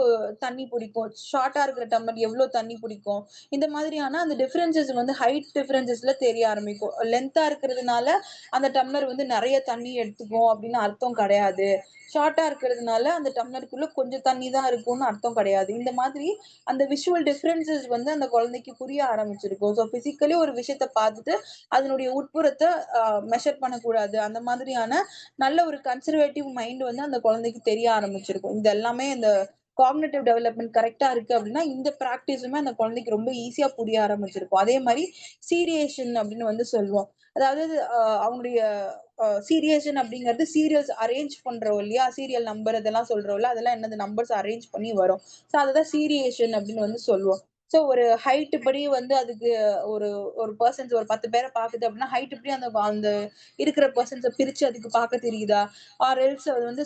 தண்ணி புடிக்கும்? ஷார்ட்டா இருக்கிற டம்ளர் எவ்வளோ தண்ணி புடிக்கும்? இந்த மாதிரியான அந்த டிஃபரன்ஸஸ் வந்து ஹைட் டிஃபரன்ஸஸ்ல தெரிய ஆரம்பிக்கும். லென்த்தா இருக்கிறதுனால அந்த டம்ளர் வந்து நெறைய தண்ணி எடுத்துக்கும் அப்படின்னு அர்த்தம் கிடையாது. ஷார்ட்டா இருக்கிறதுனால அந்த டம்ளருக்குள்ள கொஞ்சம் தண்ணி தான் இருக்கும்னு அர்த்தம் கிடையாது. இந்த மாதிரி அந்த விஷுவல் டிஃபரன்ஸஸ் வந்து அந்த குழந்தைக்கு புரிய ஆரம்பிச்சிருக்கும். ஸோ பிசிக்கலி ஒரு விஷயத்த பார்த்துட்டு அதனுடைய உட்புறத்த மெஷர் பண்ணக்கூடாது. அந்த மாதிரியான நல்ல ஒரு கன்சர்வேட்டிவ் மைண்ட் வந்து அந்த குழந்தைக்கு தெரிய ஆரம்பிச்சிருக்கும். இது எல்லாமே இந்த காக்னிட்டிவ் டெவலப்மென்ட் கரெக்ட்டா இருக்கு அப்படின்னா, இந்த பிராக்டிஸுமே அந்த குழந்தைக்கு ரொம்ப ஈஸியா புரிய ஆரம்பிச்சிருக்கும். அதே மாரி சீரியேஷன் அப்படின்னு வந்து சொல்வோம். அதாவது அவங்களுடைய சீரியேஷன் அப்படிங்கிறது சீரியல்ஸ் அரேஞ்ச் பண்றோம் இல்லையா? சீரியல் நம்பர் இதெல்லாம் சொல்றோம்ல, அதெல்லாம் என்னது நம்பர்ஸ் அரேஞ்ச் பண்ணி வரும். ஸோ அததான் சீரியேஷன் அப்படின்னு வந்து சொல்லுவோம். ஸோ ஒரு ஹைட் படி வந்து அதுக்கு ஒரு ஒரு பெர்சன்ஸ் ஒரு 10 பேர பாக்குது அப்படின்னா, ஹைட் படி அந்த அந்த இருக்கிற பெர்சன்ஸ பிரிச்சு அதுக்கு பார்க்க தெரியுதா? ஆர் எல்ஸ் அது வந்து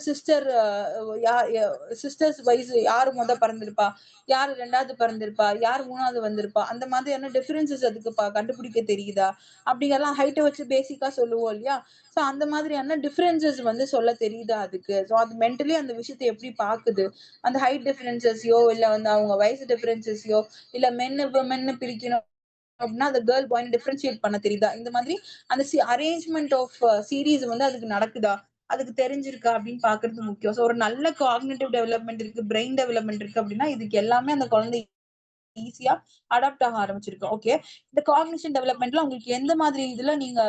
யா ய சிஸ்டர்ஸ் வைஸ் யாரு பிறந்திருப்பா? யாரு 2வது பிறந்திருப்பா? யார் 3வது வந்திருப்பா? அந்த மாதிரியான டிஃபரன்ஸஸ் அதுக்கு கண்டுபிடிக்க தெரியுதா? அப்படிங்கிறலாம் ஹைட்ட வச்சு பேசிக்கா சொல்லுவோம் இல்லையா? ஸோ அந்த மாதிரியான டிஃபரன்ஸஸ் வந்து சொல்ல தெரியுதா அதுக்கு? ஸோ அது மென்டலி அந்த விஷயத்த எப்படி பாக்குது? அந்த ஹைட் டிஃபரன்ஸஸயோ, இல்ல வந்து அவங்க வயசு டிஃபரன்ஸஸயோ, இல்ல விமென்னு பிரிக்கணும் அப்படின்னா, அந்த கேர்ள், பாய்ன்னு டிஃபரன்ஷியேட் பண்ண தெரியுதா? இந்த மாதிரி அந்த அரேஞ்ச்மென்ட் ஆஃப் சீரிஸ் வந்து அதுக்கு நடக்குதா? அதுக்கு தெரிஞ்சிருக்கா? அப்படின்னு பார்க்கிறது முக்கியம். ஸோ ஒரு நல்ல காக்னிட்டிவ் டெவலப்மென்ட் இருக்கு, பிரெயின் டெவலப்மென்ட் இருக்கு அப்படின்னா, இதுக்கு எல்லாமே அந்த குழந்தை ஈஸியா அடாப்ட் ஆக ஆரம்பிச்சிருக்கு. ஓகே. இந்த காக்னிஷன் டெவலப்மென்ட்ல உங்களுக்கு எந்த மாதிரி இதுல நீங்க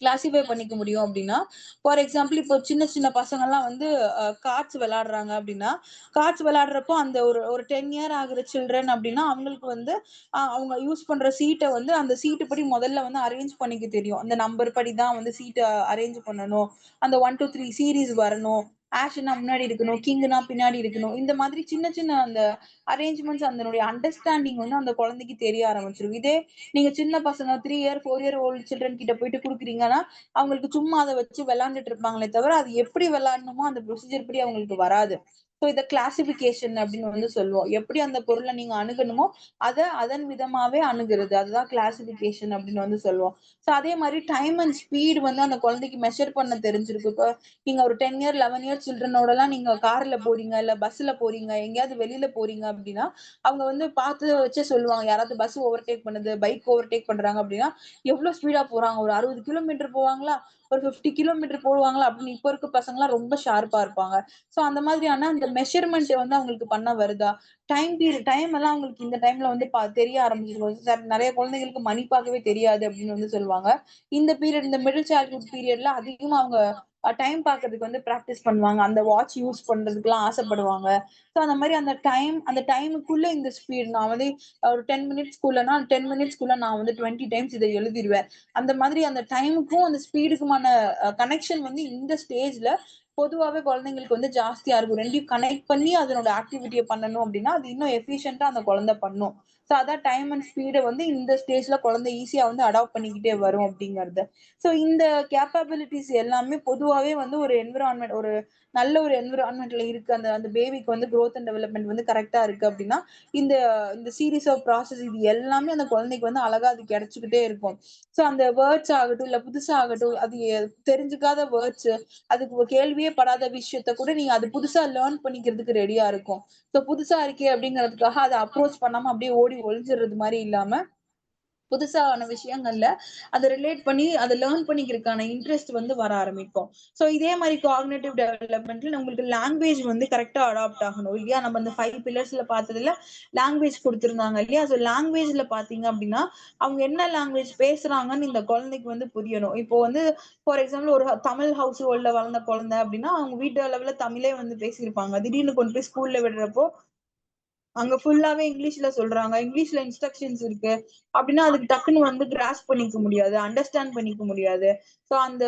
கிளாசிஃபை பண்ணிக்க முடியும் அப்டின்னா, ஃபார் எக்ஸாம்பிள் இப்போ சின்ன சின்ன பசங்கலாம் வந்து கார்ட்ஸ் விளையாடுறாங்க அப்டின்னா, கார்ட்ஸ் விளையாடுறப்போ அந்த ஒரு ஒரு 10 இயர் ஆகுற சில்ட்ரன் அப்டின்னா, அவங்களுக்கு வந்து அவங்க யூஸ் பண்ற சீட்ட வந்து அந்த சீட்டு படி முதல்ல வந்து அரேஞ்ச் பண்ணிக்க தெரியும். அந்த நம்பர் படி தான் வந்து சீட்ட அரேஞ்ச் பண்ணணும். அந்த 1, 2, 3 சீரிஸ் வரணும். ஆஷ்ன்னா முன்னாடி இருக்கணும். கிங்னா பின்னாடி இருக்கணும். இந்த மாதிரி சின்ன சின்ன அந்த அரேஞ்ச்மென்ட்ஸ் அதனுடைய அண்டர்ஸ்டாண்டிங் வந்து அந்த குழந்தைக்கு தெரிய ஆரம்பிச்சுரும். இதே நீங்க சின்ன பசங்க 3 இயர், 4 இயர் ஓல்ட் சில்ட்ரன் கிட்ட போயிட்டு குடுக்குறீங்கன்னா, அவங்களுக்கு சும்மா அத வச்சு விளையாண்டுட்டு இருப்பாங்களே தவிர, அது எப்படி விளையாடணுமோ அந்த ப்ரொசீஜர் படி அவங்களுக்கு வராது. ஸோ இத கிளாசிஃபிகேஷன் அப்படின்னு வந்து சொல்லுவோம். எப்படி அந்த பொருள நீங்க அணுகணுமோ, அதன் விதமாவே அணுகுறது. அதுதான் கிளாசிஃபிகேஷன் அப்படின்னு வந்து சொல்லுவோம். ஸோ அதே மாரி டைம் அண்ட் ஸ்பீட் வந்து அந்த குழந்தைக்கு மெஷர் பண்ண தெரிஞ்சிருக்கு. இப்ப நீங்க ஒரு 10 இயர், 11 இயர் சில்ட்ரனோடலாம் நீங்க கார்ல போறீங்க, இல்ல பஸ்ல போறீங்க, எங்கேயாவது வெளியில போறீங்க அப்படின்னா, அவங்க வந்து பார்த்து வச்சே சொல்லுவாங்க. யாராவது பஸ் ஓவர்டேக் பண்ணுது, பைக் ஓவர்டேக் பண்றாங்க அப்படின்னா, எவ்ளோ ஸ்பீடா போறாங்க? ஒரு 60 கிலோமீட்டர் போவாங்களா? ஒரு 50 கிலோமீட்டர் போடுவாங்களா? அப்படின்னு இப்ப இருக்க பசங்கலாம் ரொம்ப ஷார்ப்பா இருப்பாங்க. சோ அந்த மாதிரியான அந்த மெஷர்மென்ட் வந்து அவங்களுக்கு பண்ண வருதா? டைம் எல்லாம் அவங்களுக்கு இந்த டைம்ல வந்து தெரிய ஆரம்பிச்சிருக்கும். நிறைய குழந்தைகளுக்கு மணி பார்க்கவே தெரியாது அப்படின்னு வந்து சொல்லுவாங்க. இந்த பீரியட், இந்த மிடில் சைல்ட்ஹுட் பீரியட்ல அதிகமா அவங்க டைம் பார்க்கறதுக்கு வந்து பிராக்டிஸ் பண்ணுவாங்க. அந்த வாட்ச் யூஸ் பண்றதுக்குலாம் ஆசைப்படுவாங்க. ஸோ அந்த மாதிரி அந்த டைமுக்குள்ள இந்த ஸ்பீட் நான் வந்து ஒரு 10 மினிட்ஸ் ஸ்கூல்லனா 10 மினிட்ஸ்க்குள்ள நான் வந்து 20 டைம்ஸ் இதை எழுதிருவேன். அந்த மாதிரி அந்த டைமுக்கும் அந்த ஸ்பீடுக்குமான கனெக்ஷன் வந்து இந்த ஸ்டேஜ்ல பொதுவாவே குழந்தைங்களுக்கு வந்து ஜாஸ்தியா இருக்கும். 2யும் கனெக்ட் பண்ணி அதனோட ஆக்டிவிட்டிய பண்ணணும் அப்படின்னா, அது இன்னும் எஃபிஷியன்ட்டா அந்த குழந்தை பண்ணும். ஸோ அதான் டைம் அண்ட் ஸ்பீட வந்து இந்த ஸ்டேஜ்ல குழந்தை ஈஸியா வந்து அடாப்ட் பண்ணிக்கிட்டே வரும் அப்படிங்கிறது. ஸோ இந்த கேப்பபிலிட்டிஸ் எல்லாமே பொதுவாவே வந்து ஒரு நல்ல ஒரு என்விரான்மென்ட்ல இருக்கு. அந்த அந்த பேபிக்கு வந்து குரோத் அண்ட் டெவலப்மென்ட் வந்து கரெக்ட்டா இருக்கு அப்படின்னா, இந்த இந்த சீரிஸ் ஆஃப் ப்ராசஸ் இது எல்லாமே அந்த குழந்தைக்கு வந்து அழகா அது கிடைச்சுக்கிட்டே இருக்கும். ஸோ அந்த வேர்ட்ஸ் ஆகட்டும், இல்ல புதுசா ஆகட்டும், அது தெரிஞ்சுக்காத வேர்ட்ஸ், அதுக்கு கேள்வியே படாத விஷயத்த கூட நீங்க அது புதுசா லேர்ன் பண்ணிக்கிறதுக்கு ரெடியா இருக்கும். ஸோ புதுசா இருக்கே அப்படிங்கிறதுக்காக அத அப்ரோச் பண்ணாம அப்படியே ஓடி ஒளிஞ்சுறது மாரி இல்லாம, புதுசான விஷயங்கள்ல அத ரிலேட் பண்ணி அத லேர்ன் பண்ணிக்கிறதுக்கான இன்ட்ரெஸ்ட் வந்து வர ஆரம்பிக்கும். சோ இதே மாரி காக்னிட்டிவ் டெவலப்மென்ட்ல உங்களுக்கு லாங்குவேஜ் வந்து கரெக்ட்டா அடாப்ட் ஆகணும் இல்லையா? நம்ம அந்த 5 பில்லர்ஸ்ல பார்த்ததுல லாங்குவேஜ் குடுத்திருந்தாங்க இல்லையா? சோ லாங்குவேஜ்ல பார்த்தீங்க அப்படின்னா, அவங்க என்ன லாங்குவேஜ் பேசுறாங்கன்னு இந்த குழந்தைக்கு வந்து புரியணும். இப்போ வந்து ஃபார் எக்ஸாம்பிள் ஒரு தமிழ் ஹவுஸ் ஹோல்ட்ல வளர்ந்த குழந்தை அப்படின்னா, அவங்க வீட்டு அளவுல தமிழே வந்து பேசியிருப்பாங்க. திடீர்னு கொண்டு போய் ஸ்கூல்ல விடுறப்போ அங்க ஃபுல்லாவே இங்கிலீஷ்ல சொல்றாங்க. இங்கிலீஷ்ல இன்ஸ்ட்ரக்ஷன்ஸ் இருக்கு. அப்டின்னா அதுக்கு டக்குன்னு வந்து கிராஸ்ப் பண்ணிக்க முடியாது. அண்டர்ஸ்டாண்ட் பண்ணிக்க முடியாது. சோ அந்த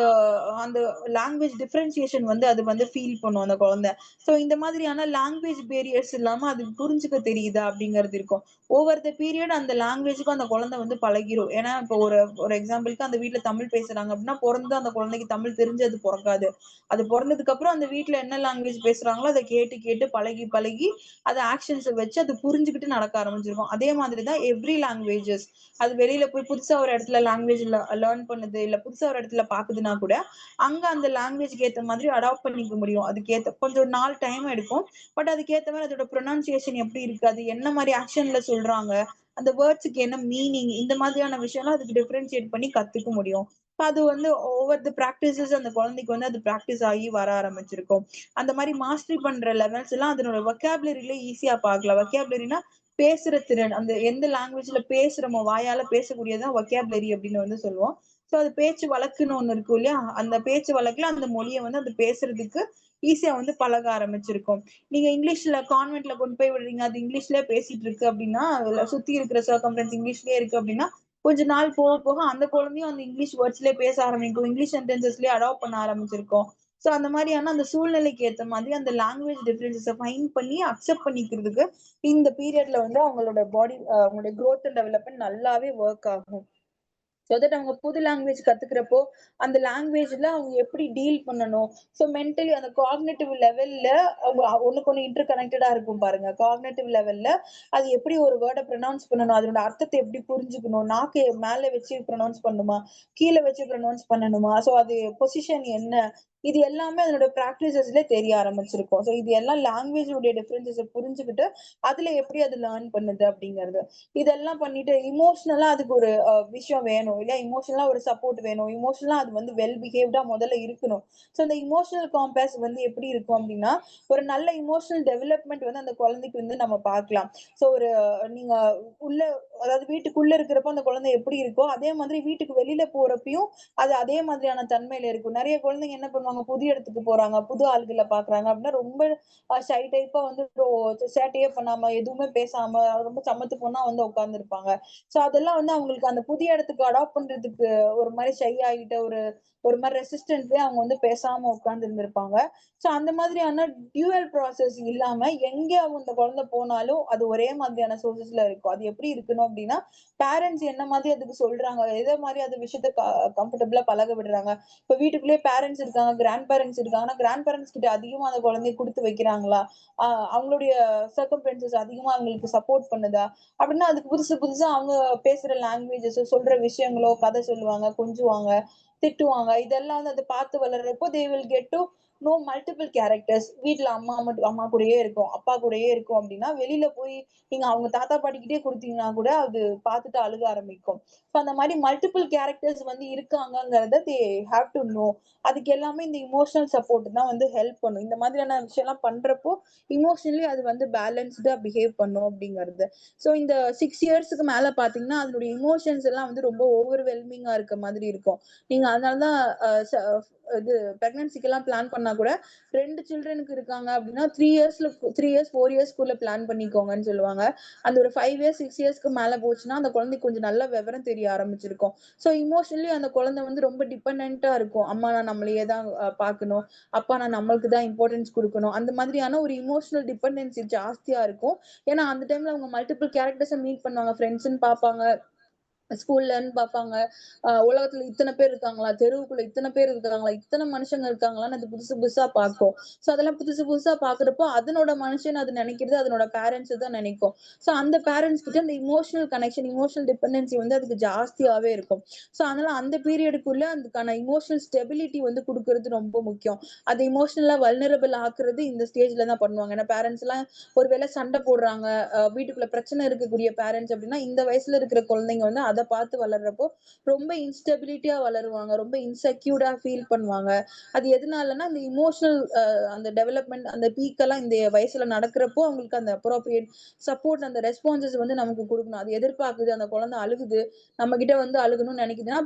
அந்த லாங்குவேஜ் டிஃபரன்ஷியேஷன் வந்து அது வந்து ஃபீல் பண்ணும் அந்த குழந்தை. சோ இந்த மாதிரியான லாங்குவேஜ் பேரியர்ஸ் இல்லாம அதுக்கு புரிஞ்சுக்க தெரியுதா அப்படிங்கிறது இருக்கும். ஓவர் த பீரியட் அந்த லாங்குவேஜ்க்கு அந்த குழந்தை வந்து பழகிரும். ஏன்னா இப்போ ஒரு ஒரு எக்ஸாம்பிள்க்கு அந்த வீட்ல தமிழ் பேசுறாங்க அப்படின்னா, பொறந்து அந்த குழந்தைக்கு தமிழ் தெரிஞ்சு பொறக்காது. அது பொறந்ததுக்கு அப்புறம் அந்த வீட்ல என்ன லாங்குவேஜ் பேசுறாங்களோ அத கேட்டு கேட்டு பழகி பழகி அது ஆக்ஷன்ஸ வச்சு அது புரிஞ்சுகிட்டு நடக்க ஆரம்பிச்சிருக்கும். அதே மாதிரி தான் எவ்ரி லாங்குவேஜஸ். அது வெளியில போய் புதுசா ஒரு இடத்துல லாங்குவேஜ் லேர்ன் பண்ணுது, இல்ல புதுசா ஒரு இடத்துல பாக்குதுன்னா கூட, அங்க அந்த லாங்குவேஜ்க்கு ஏத்த மாதிரி அடாப்ட் பண்ணிக்க முடியும். அதுக்கேத்த கொஞ்சம் நாள் டைம் எடுக்கும். பட் அதுக்கேத்த மாரி அதோட ப்ரொனன்சியேஷன் எப்படி இருக்கு? அது என்ன மாரி ஆக்ஷன்ல சொல்றாங்க? அந்த வேர்ட்ஸ்க்கு என்ன மீனிங்? இந்த மாதிரியான விஷயம்லாம் அதுக்கு டிஃபரன்ஷியேட் பண்ணி கத்துக்க முடியும். அது வந்து ஓவர் தி பிராக்டிஸஸ் அந்த குழந்தைக்கு வந்து அது பிராக்டிஸ் ஆகி வர ஆரம்பிச்சிருக்கும். அந்த மாரி மாஸ்டரி பண்ற லெவல்ஸ் எல்லாம் அதனோட வொக்காபுலரில ஈஸியா பார்க்கலாம். வொக்காபுலரினா பேசுற திறன். அந்த எந்த லாங்குவேஜ்ல பேசுறோமோ, வாயால பேசக்கூடியது தான் வொக்காபுலரி அப்படின்னு வந்து சொல்லுவோம். சோ அது பேச்சு வழக்குன்னு ஒண்ணு இருக்கும் இல்லையா? அந்த பேச்சு வழக்குல அந்த மொழிய வந்து அது பேசுறதுக்கு ஈஸியா வந்து பழக ஆரம்பிச்சிருக்கும். நீங்க இங்கிலீஷ்ல கான்வென்ட்ல கொண்டு போய் விடுறீங்க. அது இங்கிலீஷ்லயே பேசிட்டு இருக்கு அப்படின்னா, அதுல சுத்தி இருக்கிற சர்க்கம்ஃபரன்ஸ் இங்கிலீஷ்லயே இருக்கு அப்படின்னா, கொஞ்ச நாள் போக போக அந்த குழந்தையும் அந்த இங்கிலீஷ் வேர்ட்ஸ்லயே பேச ஆரம்பிக்கும். இங்கிலீஷ் சென்டென்சஸ்லயே அடாப்ட் பண்ண ஆரம்பிச்சிருக்கும். சோ அந்த மாதிரியான அந்த சூழ்நிலைக்கு ஏத்த மாதிரி அந்த லாங்குவேஜ் டிஃபரன்ஸஸ ஃபைண்ட் பண்ணி அக்செப்ட் பண்ணிக்கிறதுக்கு இந்த பீரியட்ல வந்து அவங்களோட அவங்களுடைய குரோத் அண்ட் டெவலப்மென்ட் நல்லாவே வொர்க் ஆகும். சோ தட் அவங்க புது லாங்குவேஜ் கத்துக்கிறப்போ, அந்த லாங்குவேஜ்ல அவங்க எப்படி டீல் பண்ணணும். சோ மென்டலி அந்த காக்னிட்டிவ் லெவல்ல அவங்க ஒண்ணுக்கு ஒண்ணு இன்டர் கனெக்டடா இருக்கும் பாருங்க. காக்னிட்டிவ் லெவல்ல அது எப்படி ஒரு வேர்ட ப்ரொனவுன்ஸ் பண்ணணும், அதனோட அர்த்தத்த எப்படி புரிஞ்சுக்கணும், நாக்கு மேல வச்சு ப்ரொனவுன்ஸ் பண்ணணுமா, கீழ வச்சு ப்ரொனவுன்ஸ் பண்ணணுமா, சோ அது பொசிஷன் என்ன, இது எல்லாமே அதனோட பிராக்டிசஸ்ல தெரிய ஆரம்பிச்சிருக்கும். சோ இது எல்லாம் லாங்குவேஜ் உடைய டிஃபரன்ஸஸ புரிஞ்சுகிட்டு, அதுல எப்படி அது லேர்ன் பண்ணுது அப்படிங்கிறது. இதெல்லாம் பண்ணிட்டு எமோஷனலா அதுக்கு ஒரு விஷயம் வேணும் இல்லையா? எமோஷனலா ஒரு சப்போர்ட் வேணும். எமோஷனலா அது வந்து வெல் பிஹேவ்டா முதல்ல இருக்கணும். சோ இந்த எமோஷனல் காம்பஸ் வந்து எப்படி இருக்கும் அப்படின்னா, ஒரு நல்ல எமோஷனல் டெவலப்மென்ட் வந்து அந்த குழந்தைக்கு வந்து நம்ம பார்க்கலாம். சோ ஒரு நீங்க உள்ள அதாவது வீட்டுக்குள்ள இருக்கிறப்போ அந்த குழந்தை எப்படி இருக்கோ, அதே மாதிரி வீட்டுக்கு வெளியில போறப்பயும் அது அதே மாதிரியான தன்மையில இருக்கும். நெறைய குழந்தைங்க என்ன பண்ணுவாங்க, புது இடத்துக்கு போறாங்க, புது ஆள்கள பார்க்குறாங்க அப்படின்னா ரொம்ப ஷை டைப்பா வந்து சேட்டையே பண்ணாம, எதுவுமே பேசாம, ரொம்ப சமத்து பொண்ணா வந்து உட்கார்ந்திருப்பாங்க. சோ அதெல்லாம் வந்து அவங்களுக்கு அந்த புதிய இடத்துக்கு அடாப்ட் பண்றதுக்கு ஒரு மாரி ஷை ஆகிட்ட ஒரு ஒரு மாரி ரெசிஸ்டன்ட்லயே அவங்க வந்து பேசாம உட்கார்ந்து இருந்திருப்பாங்க. சோ அந்த மாதிரியான டியூவல் ப்ராசஸ் இல்லாம எங்க அவங்க அந்த குழந்தை போனாலும் அது ஒரே மாதிரியான சோர்சஸ்ல இருக்கும். அது எப்படி இருக்கணும் அப்படின்னா, பேரண்ட்ஸ் என்ன மாதிரி அதுக்கு சொல்றாங்க, எத மாரி அது விஷயத்த கம்ஃபர்டபுளா பழக விடுறாங்க. இப்ப வீட்டுக்குள்ளேயே பேரண்ட்ஸ் இருக்காங்க, கிராண்ட் பேரண்ட்ஸ் இருக்காங்கன்னா, கிராண்ட் பேரண்ட்ஸ் கிட்ட அதிகமா அந்த குழந்தைய குடுத்து வைக்கிறாங்களா? அவங்களுடைய சர்க்கம்ஃபரன்சஸ் அதிகமா அவங்களுக்கு சப்போர்ட் பண்ணுதா? அப்படின்னா அதுக்கு புதுசு புதுசா அவங்க பேசுற லாங்குவேஜஸ் சொல்ற விஷயங்களோ, கதை சொல்லுவாங்க, கொஞ்சுவாங்க. திட்டுவாங்க. இதெல்லாம் வந்து அத பார்த்து வளர்றப்போ they will get to know multiple characters. வீட்ல அம்மா கூடயே இருக்கும், அப்பா கூடயே இருக்கும் அப்படின்னா, வெளியில போய் நீங்க அவங்க தாத்தா பாட்டிக்கிட்டயே குடுத்தீங்கன்னா கூட அது பார்த்துட்டு அழுக ஆரம்பிக்கும். ஸோ அந்த மாரி மல்டிபிள் கேரக்டர்ஸ் வந்து இருக்காங்கங்கிறத தே ஹேவ் டு நோ. அதுக்கு எல்லாமே இந்த இமோஷனல் சப்போர்ட் தான் வந்து ஹெல்ப் பண்ணும். இந்த மாதிரியான விஷயம்லாம் பண்றப்போ, எமோஷனலி அது வந்து பேலன்ஸ்டா பிஹேவ் பண்ணும் அப்படிங்கிறது. ஸோ இந்த 6 இயர்ஸ்க்கு மேல பார்த்தீங்கன்னா, அதனுடைய எமோஷன்ஸ் எல்லாம் வந்து ரொம்ப ஓவர்வெல்மிங்கா இருக்க மாதிரி இருக்கும். நீங்க அதனால தான் அ ச இது பிரெக்னன்சிக்கெல்லாம் பிளான் பண்ணா கூட 2 சில்ட்ரனுக்கு இருக்காங்க அப்படின்னா 3 இயர்ஸ் 4 இயர்ஸ்க்குள்ள பிளான் பண்ணிக்கோங்கன்னு சொல்லுவாங்க. அந்த ஒரு 5 இயர்ஸ் 6 இயர்ஸ்க்கு மேல போச்சுன்னா, அந்த குழந்தைக்கு கொஞ்சம் நல்ல விவரம் தெரிய ஆரம்பிச்சிருக்கும். ஸோ இமோஷனலி அந்த குழந்தை வந்து ரொம்ப டிபெண்டன்ட்டா இருக்கும். அம்மானா நம்மளையே தான் பார்க்கணும். அப்பானா நம்மளுக்கு தான் இம்பார்ட்டன்ஸ் குடுக்கணும். அந்த மாதிரியான ஒரு இமோஷனல் டிபெண்டன்சி ஜாஸ்தியா இருக்கும். ஏன்னா அந்த டைம்ல அவங்க மல்டிபிள் கேரக்டர்ஸ மீட் பண்ணுவாங்க. ஃப்ரெண்ட்ஸ்ன்னு பார்ப்பாங்க. ஸ்கூல்லன்னு பார்ப்பாங்க. உலகத்துல இத்தன பேர் இருக்காங்களா? தெருவுக்குள்ள இத்தன பேர் இருக்காங்களா? இத்தன மனுஷங்க இருக்காங்களான்னு அது புதுசு புதுசா பார்க்கும். ஸோ அதெல்லாம் புதுசு புதுசா பார்க்குறப்போ, அதனோட மனுஷன் அது நெனைக்கிறது அதனோட பேரண்ட்ஸ தான் நெனைக்கும். ஸோ அந்த பேரண்ட்ஸ் கிட்ட அந்த இமோஷனல் கனெக்ஷன், இமோஷனல் டிபெண்டன்சி வந்து அதுக்கு ஜாஸ்தியாவே இருக்கும். ஸோ அதனால அந்த பீரியடுக்குள்ள அதுக்கான இமோஷனல் ஸ்டெபிலிட்டி வந்து குடுக்குறது ரொம்ப முக்கியம். அது இமோஷனலா வல்னரபிள் ஆக்குறது இந்த ஸ்டேஜ்ல தான் பண்ணுவாங்க. ஏன்னா பேரண்ட்ஸ்லாம் ஒரு வேளை சண்டை போடுறாங்க, வீட்டுக்குள்ள பிரச்சனை இருக்கக்கூடிய பேரண்ட்ஸ் அப்படின்னா, இந்த வயசுல இருக்கிற குழந்தைங்க வந்து அத பார்த்து வளர்றப்போ, ரொம்ப இன்ஸ்டெபிலிட்டியா வளருவாங்க. ரொம்ப இன்செக்யூர்டா ஃபீல் பண்ணுவாங்க. அது எதனாலன்னா, அந்த இமோஷனல் அந்த டெவலப்மென்ட் அந்த பீக் எல்லாம் இந்த வயசுல நடக்கிறப்போ, அவங்களுக்கு அந்த அப்ரோப்ரியேட் சப்போர்ட் அந்த ரெஸ்பான்ஸஸ் வந்து நமக்கு குடுக்கணும். அது எதிர்பார்க்குது, அந்த குழந்தை அழுகுது, நம்ம கிட்ட வந்து அழுகணும்னு நினைக்குதுன்னா,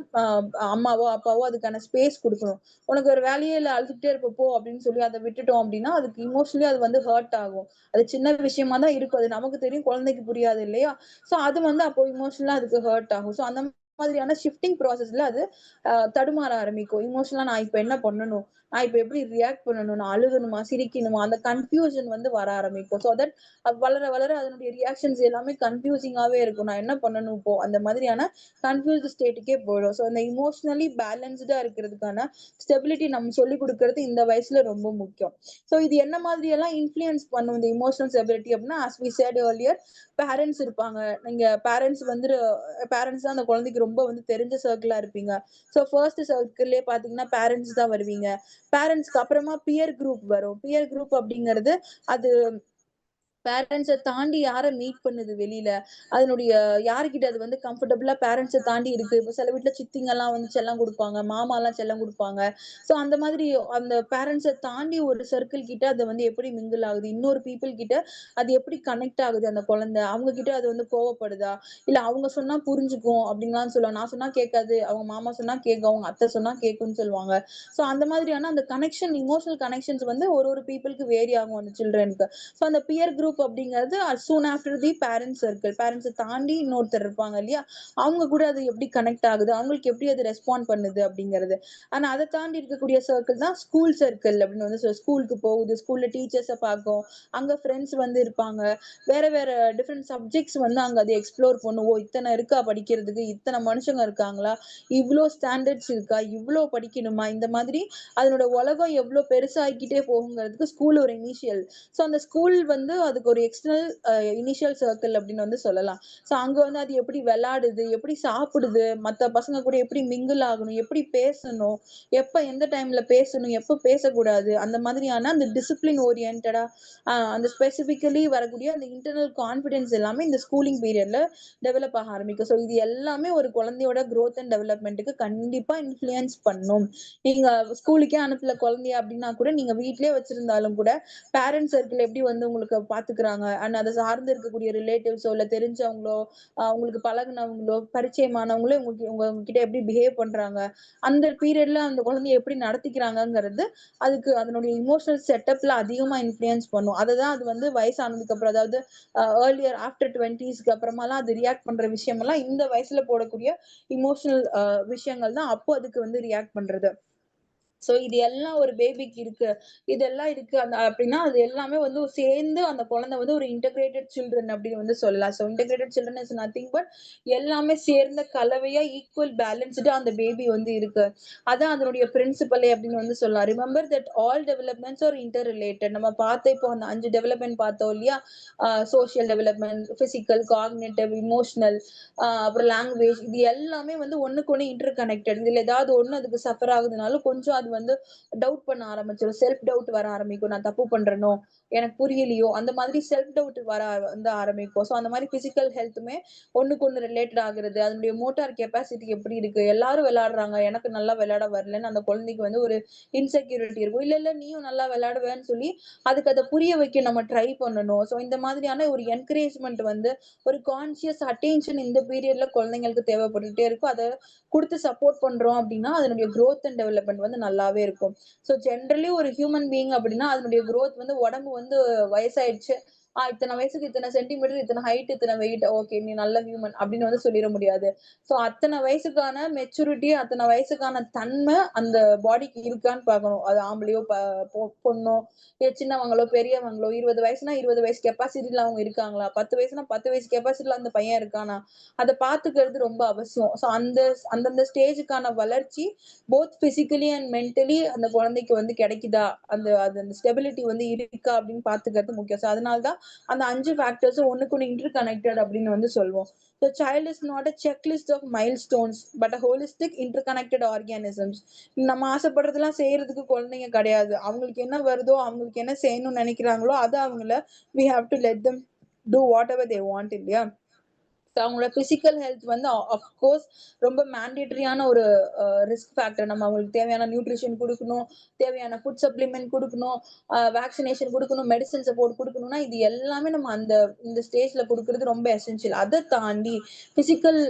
அம்மாவோ, அப்பாவோ அதுக்கான ஸ்பேஸ் குடுக்கணும். உனக்கு ஒரு வேலையே இல்ல அழுதுகிட்டே இருப்ப போ அப்படின்னு சொல்லி அத விட்டுட்டோம் அப்படின்னா, அதுக்கு இமோஷனலி அது வந்து ஹர்ட் ஆகும். அது சின்ன விஷயமா தான் இருக்கும். அது நமக்கு தெரியும், குழந்தைக்கு புரியாது இல்லையா? சோ அது வந்து அப்போ எமோஷனலா அதுக்கு ஹர்ட் ஆகும். சோ அந்த மாதிரியான ஷிஃப்டிங் ப்ராசஸ்ல அது தடுமாற ஆரம்பிக்கும். எமோஷனலா நான் இப்ப என்ன பண்ணணும்? நான் இப்ப எப்படி ரியாக்ட் பண்ணணும்? நான் அழுகணுமா? சிரிக்கணுமா? அந்த கன்ஃப்யூஷன் வந்து வர ஆரம்பிக்கும். சோ தட் வளர வளர அதனுடைய ரியாக்ஷன்ஸ் எல்லாமே கன்ஃப்யூசிங்காவே இருக்கும். நான் என்ன பண்ணணும் இப்போ? அந்த மாதிரியான கன்ஃப்யூஸ்ட் ஸ்டேட்டுக்கே போயிடும். சோ அந்த எமோஷனலி பேலன்ஸ்டா இருக்கிறதுக்கான ஸ்டெபிலிட்டி நம்ம சொல்லிக் குடுக்குறது இந்த வயசுல ரொம்ப முக்கியம். சோ இது என்ன மாதிரி எல்லாம் இன்ஃப்ளூயன்ஸ் பண்ணும் இந்த எமோஷனல் ஸ்டெபிலிட்டி அப்படின்னா, as we said earlier parents இருப்பாங்க. நீங்க பேரண்ட்ஸ் தான் அந்த குழந்தைக்கு ரொம்ப வந்து தெரிஞ்ச சர்க்கிளா இருப்பீங்க. சோ ஃபர்ஸ்ட் சர்க்கிள்லயே பாத்தீங்கன்னா பேரண்ட்ஸ் தான் வருவீங்க. பேரண்ட்ஸ்க்கு அப்புறமா பியர் குரூப் வரும். பியர் குரூப் அப்படிங்கிறது அது பேரண்ட்ஸ தாண்டி யார மீட் பண்ணுது வெளியில. அதனுடைய யார்கிட்ட அது வந்து கம்ஃபர்டபுளா பேரண்ட்ஸ தாண்டி இருக்கு. இப்ப சில வீட்ல சித்திங்கலாம் வந்து செல்லம் குடுப்பாங்க. மாமாலாம் செல்லம் குடுப்பாங்க. சோ அந்த மாதிரி அந்த பேரண்ட்ஸ தாண்டி ஒரு சர்க்கிள் கிட்ட அது வந்து எப்படி மிங்கிள் ஆகுது? இன்னொரு பீப்பிள் கிட்ட அது எப்படி கனெக்ட் ஆகுது அந்த குழந்தை? அவங்க கிட்ட அது வந்து கோவப்படுதா? இல்ல அவங்க சொன்னா புரிஞ்சுக்கும் அப்டின்லாம் சொல்லுவாங்க. நான் சொன்னா கேட்காது. அவங்க மாமா சொன்னா கேட்கும். அவங்க அத்தை சொன்னா கேட்கும்னு சொல்லுவாங்க. சோ அந்த மாதிரியான அந்த கனெக்ஷன் எமோஷனல் கனெக்ஷன்ஸ் வந்து ஒரு ஒரு பீப்பிள்க்கு வேரி ஆகும் அந்த சில்ட்ரனுக்கு. சோ அந்த பியர் குரூப் அப்படிங்கிறது சூன் after the parent circle. Parents தாண்டி இன்னொருத்தர் இருப்பாங்க இல்லையா? அவங்க கூட அது எப்படி கனெக்ட் ஆகுது? அவங்களுக்கு எப்படி அது ரெஸ்பாண்ட் பண்ணுது அப்படிங்கிறது. ஆனா அத தாண்டி இருக்கக்கூடிய சர்க்கிள் தான் ஸ்கூல் சர்க்கிள் அப்படின்னு வந்து ஸ்கூலுக்கு போகுது. ஸ்கூல்ல டீச்சர்ஸ பார்க்கும். அங்க ஃப்ரெண்ட்ஸ் வந்து இருப்பாங்க. வேற வேற டிஃபரெண்ட் சப்ஜெக்ட்ஸ் வந்து அங்க அது எக்ஸ்ப்ளோர் பண்ணும். ஓ! இத்தன இருக்கா படிக்கிறதுக்கு, இத்தன மனுஷங்க இருக்காங்களா? இவ்ளோ ஸ்டாண்டர்ட்ஸ் இருக்கா? இவ்ளோ படிக்கணுமா? இந்த மாதிரி அதனோட உலகம் எவ்ளோ பெருசாகிக்கிட்டே போகுங்கிறதுக்கு ஸ்கூல் ஒரு இனிஷியல். சோ அந்த ஸ்கூல் வந்து அதுக்கு ஒரு எக்ஸ்டர்னல் இனிஷியல் சர்க்கிள் அப்படின்னு வந்து சொல்லலாம். சோ அங்க வந்து அது எப்படி விளையாடுது, எப்படி சாப்பிடுது, மத்த பசங்க கூட எப்படி மிங்கிள் ஆகணும், எப்படி பேசணும், எப்ப எந்த டைம்ல பேசணும், எப்ப பேசக்கூடாது, அந்த மாதிரியான அந்த டிசிப்ளின் ஓரியன்டடா அந்த ஸ்பெசிபிக்கலி வரக்கூடிய அந்த இன்டர்னல் கான்ஃபிடன்ஸ் எல்லாமே இந்த ஸ்கூலிங் பீரியட்ல டெவலப் ஆக ஆரம்பிக்கும். ஸோ இது எல்லாமே ஒரு குழந்தையோட குரோத் அண்ட் டெவலப்மெண்ட்டுக்கு கண்டிப்பா இன்ஃப்ளூயன்ஸ் பண்ணும். நீங்க ஸ்கூலுக்கே அனுப்பல குழந்தைய அப்படின்னா கூட நீங்க வீட்லயே வச்சிருந்தாலும் கூட பேரண்ட் சர்க்கிள் எப்படி வந்து உங்களுக்கு பாத்துக்கிறாங்க அண்ட் அதை சார்ந்து இருக்கக்கூடிய ரிலேட்டிவ்ஸோ இல்ல தெரிஞ்சவங்களோ உங்களுக்கு பழகுனவங்களோ பரிச்சயமானவங்களோ உங்ககிட்ட எப்படி பிஹேவ் பண்றாங்க அந்த பீரியட்ல அந்த குழந்தைய எப்படி நடத்திக்கிறாங்கங்கிறது அதுக்கு அதனுடைய இமோஷனல் செட்டப்ல அதிகமா இன்ஃப்ளூயன்ஸ் பண்ணும். அததான் அது வந்து வயசானதுக்கு அப்புறம் அதாவது ஏர்லியர் ஆஃப்டர் 20ஸ்க்கு அப்புறமாலாம் அது ரியாக்ட் பண்ற விஷயமெல்லாம் இந்த வயசுல போடக்கூடிய இமோஷனல் விஷயங்கள் தான் அப்போ அதுக்கு வந்து ரியாக்ட் பண்றது. சோ இது எல்லாம் ஒரு பேபிக்கு இருக்கு. இதெல்லாம் இருக்கு அப்படின்னா, அது எல்லாமே வந்து சேர்ந்து அந்த குழந்தை வந்து ஒரு இன்டகிரேட்டட் சில்ட்ரன் அப்படின்னு வந்து சொல்லலாம். So integrated children is nothing but எல்லாமே சேர்ந்த கலவையா ஈக்குவல் பேலன்ஸ்டா அந்த பேபி வந்து இருக்கு. அதான் அதனுடைய பிரின்சிபலே அப்படின்னு வந்து சொல்லலாம். Remember that all developments are interrelated. நம்ம பார்த்த இப்போ அந்த 5 டெவலப்மெண்ட் பார்த்தோம் இல்லையா? Social development, physical, cognitive, emotional, அப்புறம் லாங்குவேஜ், இது எல்லாமே வந்து ஒண்ணுக்கு ஒண்ணு இன்டர் கனெக்டட். இதுல ஏதாவது ஒண்ணு அதுக்கு சஃபர் ஆகுதுனாலும் கொஞ்சம் அது வந்து டவுட் பண்ண ஆரம்பிச்சிடும். செல்ஃப் டவுட் வர ஆரம்பிக்கும். நான் தப்பு பண்றேனோ, எனக்கு புரியலையோ, அந்த மாதிரி செல்ஃப் டவுட் வர வந்து ஆரம்பிக்கும். சோ அந்த மாதிரி பிசிக்கல் ஹெல்த்துமே ஒண்ணுக்கு ஒண்ணு ரிலேட்டட் ஆகுறது. அதனுடைய மோட்டார் கெப்பாசிட்டி எப்படி இருக்கு? எல்லாரும் விளையாடுறாங்க. எனக்கு நல்லா விளையாட வரலன்னு அந்த குழந்தைக்கு வந்து ஒரு இன்செக்யூரிட்டி இருக்கும். இல்ல, இல்ல நீயும் நல்லா விளையாடுவேன்னு சொல்லி அதுக்கு அத புரிய வைக்க நம்ம ட்ரை பண்ணணும். சோ இந்த மாதிரியான ஒரு என்கரேஜ்மென்ட் வந்து ஒரு கான்ஷியஸ் அட்டென்ஷன் இந்த பீரியட்ல குழந்தைங்களுக்கு தேவைப்பட்டுட்டே இருக்கும். அத குடுத்து சப்போர்ட் பண்றோம் அப்படின்னா, அதனுடைய குரோத் அண்ட் டெவலப்மென்ட் வந்து நல்லாவே இருக்கும். சோ ஜெனரலி ஒரு ஹியூமன் பீயிங் அப்படின்னா, அதனுடைய குரோத் வந்து உடம்பு வந்து வயசாயிடுச்சு. இத்தன வயசுக்கு இத்தன சென்டிமீட்டர், இத்தன ஹைட், இத்தன வெயிட். ஓகே நீ நல்ல ஹியூமன் அப்படின்னு வந்து சொல்லிற முடியாது. சோ அத்தன வயசுக்கான மெச்சூரிட்டி, அத்தன வயசுக்கான தன்மை அந்த பாடிக்கு இருக்கான்னு பார்க்கணும். அது ஆம்பளையோ, பொண்ணோ, சின்னவங்களோ, பெரியவங்களோ 20 வயசுனா 20 வயசு கெப்பாசிட்டில அவங்க இருக்காங்களா? 10 வயசுனா 10 வயசு கெப்பாசிட்டில அந்த பையன் இருக்கானா? அத பார்த்துக்கிறது ரொம்ப அவசியம். சோ அந்தந்த ஸ்டேஜ்க்கான வளர்ச்சி போத் பிசிக்கலி அண்ட் மென்டலி அந்த குழந்தைக்கு வந்து கிடைக்குதா? அந்த ஸ்டெபிலிட்டி வந்து இருக்கா அப்படின்னு பார்த்துக்கிறது முக்கியம். சோ அதனால தான் அந்த 5 ஃபேக்டர்ஸும் ஒண்ணுக்கு ஒண்ணு இன்டர் கனெக்டட் அப்படின்னு வந்து சொல்வோம். The child is not a checklist of milestones, but a holistic interconnected organisms. நம்ம ஆசைப்படுறதெல்லாம் செய்யறதுக்கு குழந்தைங்க கிடையாது. அவங்களுக்கு என்ன வருதோ, அவங்களுக்கு என்ன செய்யணும்னு நினைக்கிறாங்களோ, அத அவங்கள we have to let them do whatever they want இல்லையா? அவங்களோட பிசிக்கல் ஹெல்த் வந்து அஃப்கோர்ஸ் ரொம்ப மேண்டேட்டரியான ஒரு ரிஸ்க் ஃபேக்டர். நம்ம அவங்களுக்கு தேவையான நியூட்ரிஷன் குடுக்கணும், தேவையான ஃபுட் சப்ளிமெண்ட் குடுக்கணும், வேக்சினேஷன் குடுக்கணும், மெடிசின் சப்போர்ட் குடுக்கணும்னா, இது எல்லாமே நம்ம இந்த ஸ்டேஜ்ல குடுக்குறது ரொம்ப எசென்ஷியல். அத தாண்டி பிசிக்கல்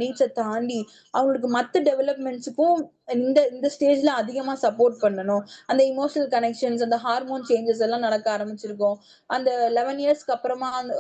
நீட்ஸ தாண்டி அவங்களுக்கு மத்த டெவலப்மெண்ட்ஸுக்கும் இந்த இந்த ஸ்டேஜ்ல அதிகமா சப்போர்ட் பண்ணணும். அந்த எமோஷனல் கனெக்ஷன்ஸ், அந்த ஹார்மோன் சேஞ்சஸ் எல்லாம் நடக்க ஆரம்பிச்சிருக்கும். அந்த 11 இயர்ஸ்க்கு அப்புறமா அந்த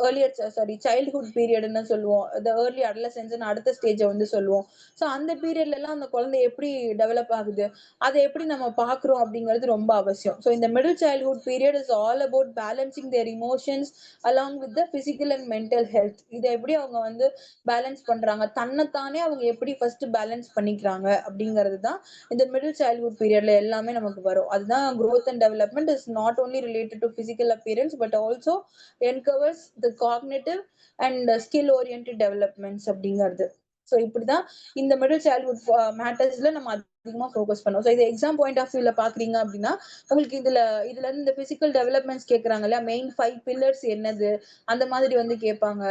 சைல்ட்ஹுட் பீரியட்ன்னு சொல்லுவோம். ஏர்லி அடலசென்ஸ்ன்னு அடுத்த ஸ்டேஜ வந்து சொல்லுவோம். சோ அந்த பீரியட்ல எல்லாம் அந்த குழந்தை எப்படி டெவலப் ஆகுது? அத எப்படி நம்ம பார்க்கிறோம் அப்படிங்கிறது ரொம்ப அவசியம். சோ இந்த middle childhood period is all about balancing there emotions along with the physical and mental health. இத எப்படி அவங்க வந்து பேலன்ஸ் பண்றாங்க? தன்னைத்தானே அவங்க எப்படி ஃபர்ஸ்ட் பேலன்ஸ் பண்ணிக்கிறாங்க? அப்படிங்கிறது தான் இந்த மிடில் சைல்ட்ஹுட் பீரியட்ல எல்லாமே நமக்கு வரும். அதுதான் growth and development is not only related to physical appearance but also encovers the cognitive and skill oriented developments அப்படிங்கிறது. சோ இப்படிதான் இந்த மிடில் சைல்ட்ஹுட் மேட்டர்ஸ்ல நம்ம அதிகமா ஃபோக்கஸ் பண்ணோம். சோ இது எக்ஸாம் பாயிண்ட் ஆஃப் வியூல பாக்குறீங்க அப்படின்னா உங்களுக்கு இதுல இருந்து இந்த பிசிக்கல் டெவலப்மெண்ட்ஸ் கேக்குறாங்க இல்லையா? மெயின் 5 பில்லர்ஸ் என்னது? அந்த மாதிரி வந்து கேட்பாங்க.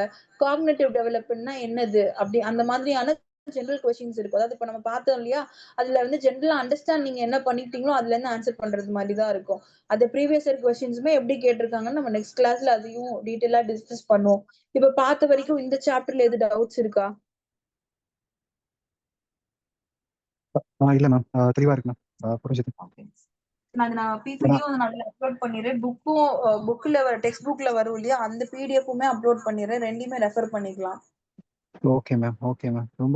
காக்னிட்டிவ் டெவலப்மெண்ட்னா என்னது? அப்படி அந்த மாதிரியான ஜெனரல் கொஸ்டின்ஸ் இருக்கும். அதாவது இப்ப நம்ம பார்த்தோம் இல்லையா? அதுல வந்து ஜெனரலா அண்டர்ஸ்டாண்ட் நீங்க என்ன பண்ணிட்டீங்களோ அதுல இருந்து ஆன்சர் பண்றது மாதிரி தான் இருக்கும். அது ப்ரீவியஸ் இயர் கொஸ்டின்ஸுமே எப்படி கேட்டிருக்காங்கன்னு நம்ம நெக்ஸ்ட் கிளாஸ்ல அதையும் டீடைலா டிஸ்கஸ் பண்ணுவோம். இப்ப பார்த்த வரைக்கும் இந்த சாப்டர்ல எது டவுட்ஸ் இருக்கா? இல்ல மேம். தெளிவா இருக்கு மேம். புரிஞ்சுது. ஓகே. நான் ஏன்னா பிபிடியும் நல்லா அப்லோட் பண்ணிடுறேன். புக்ல டெக்ஸ்ட் புக்ல வரும் இல்லையா? அந்த பிடிஎஃப்புமே அப்லோட் பண்ணிடுறேன். ரெண்டையுமே ரெஃபர் பண்ணிக்கலாம். Okay ma'am. Okay ma'am. ரொம்ப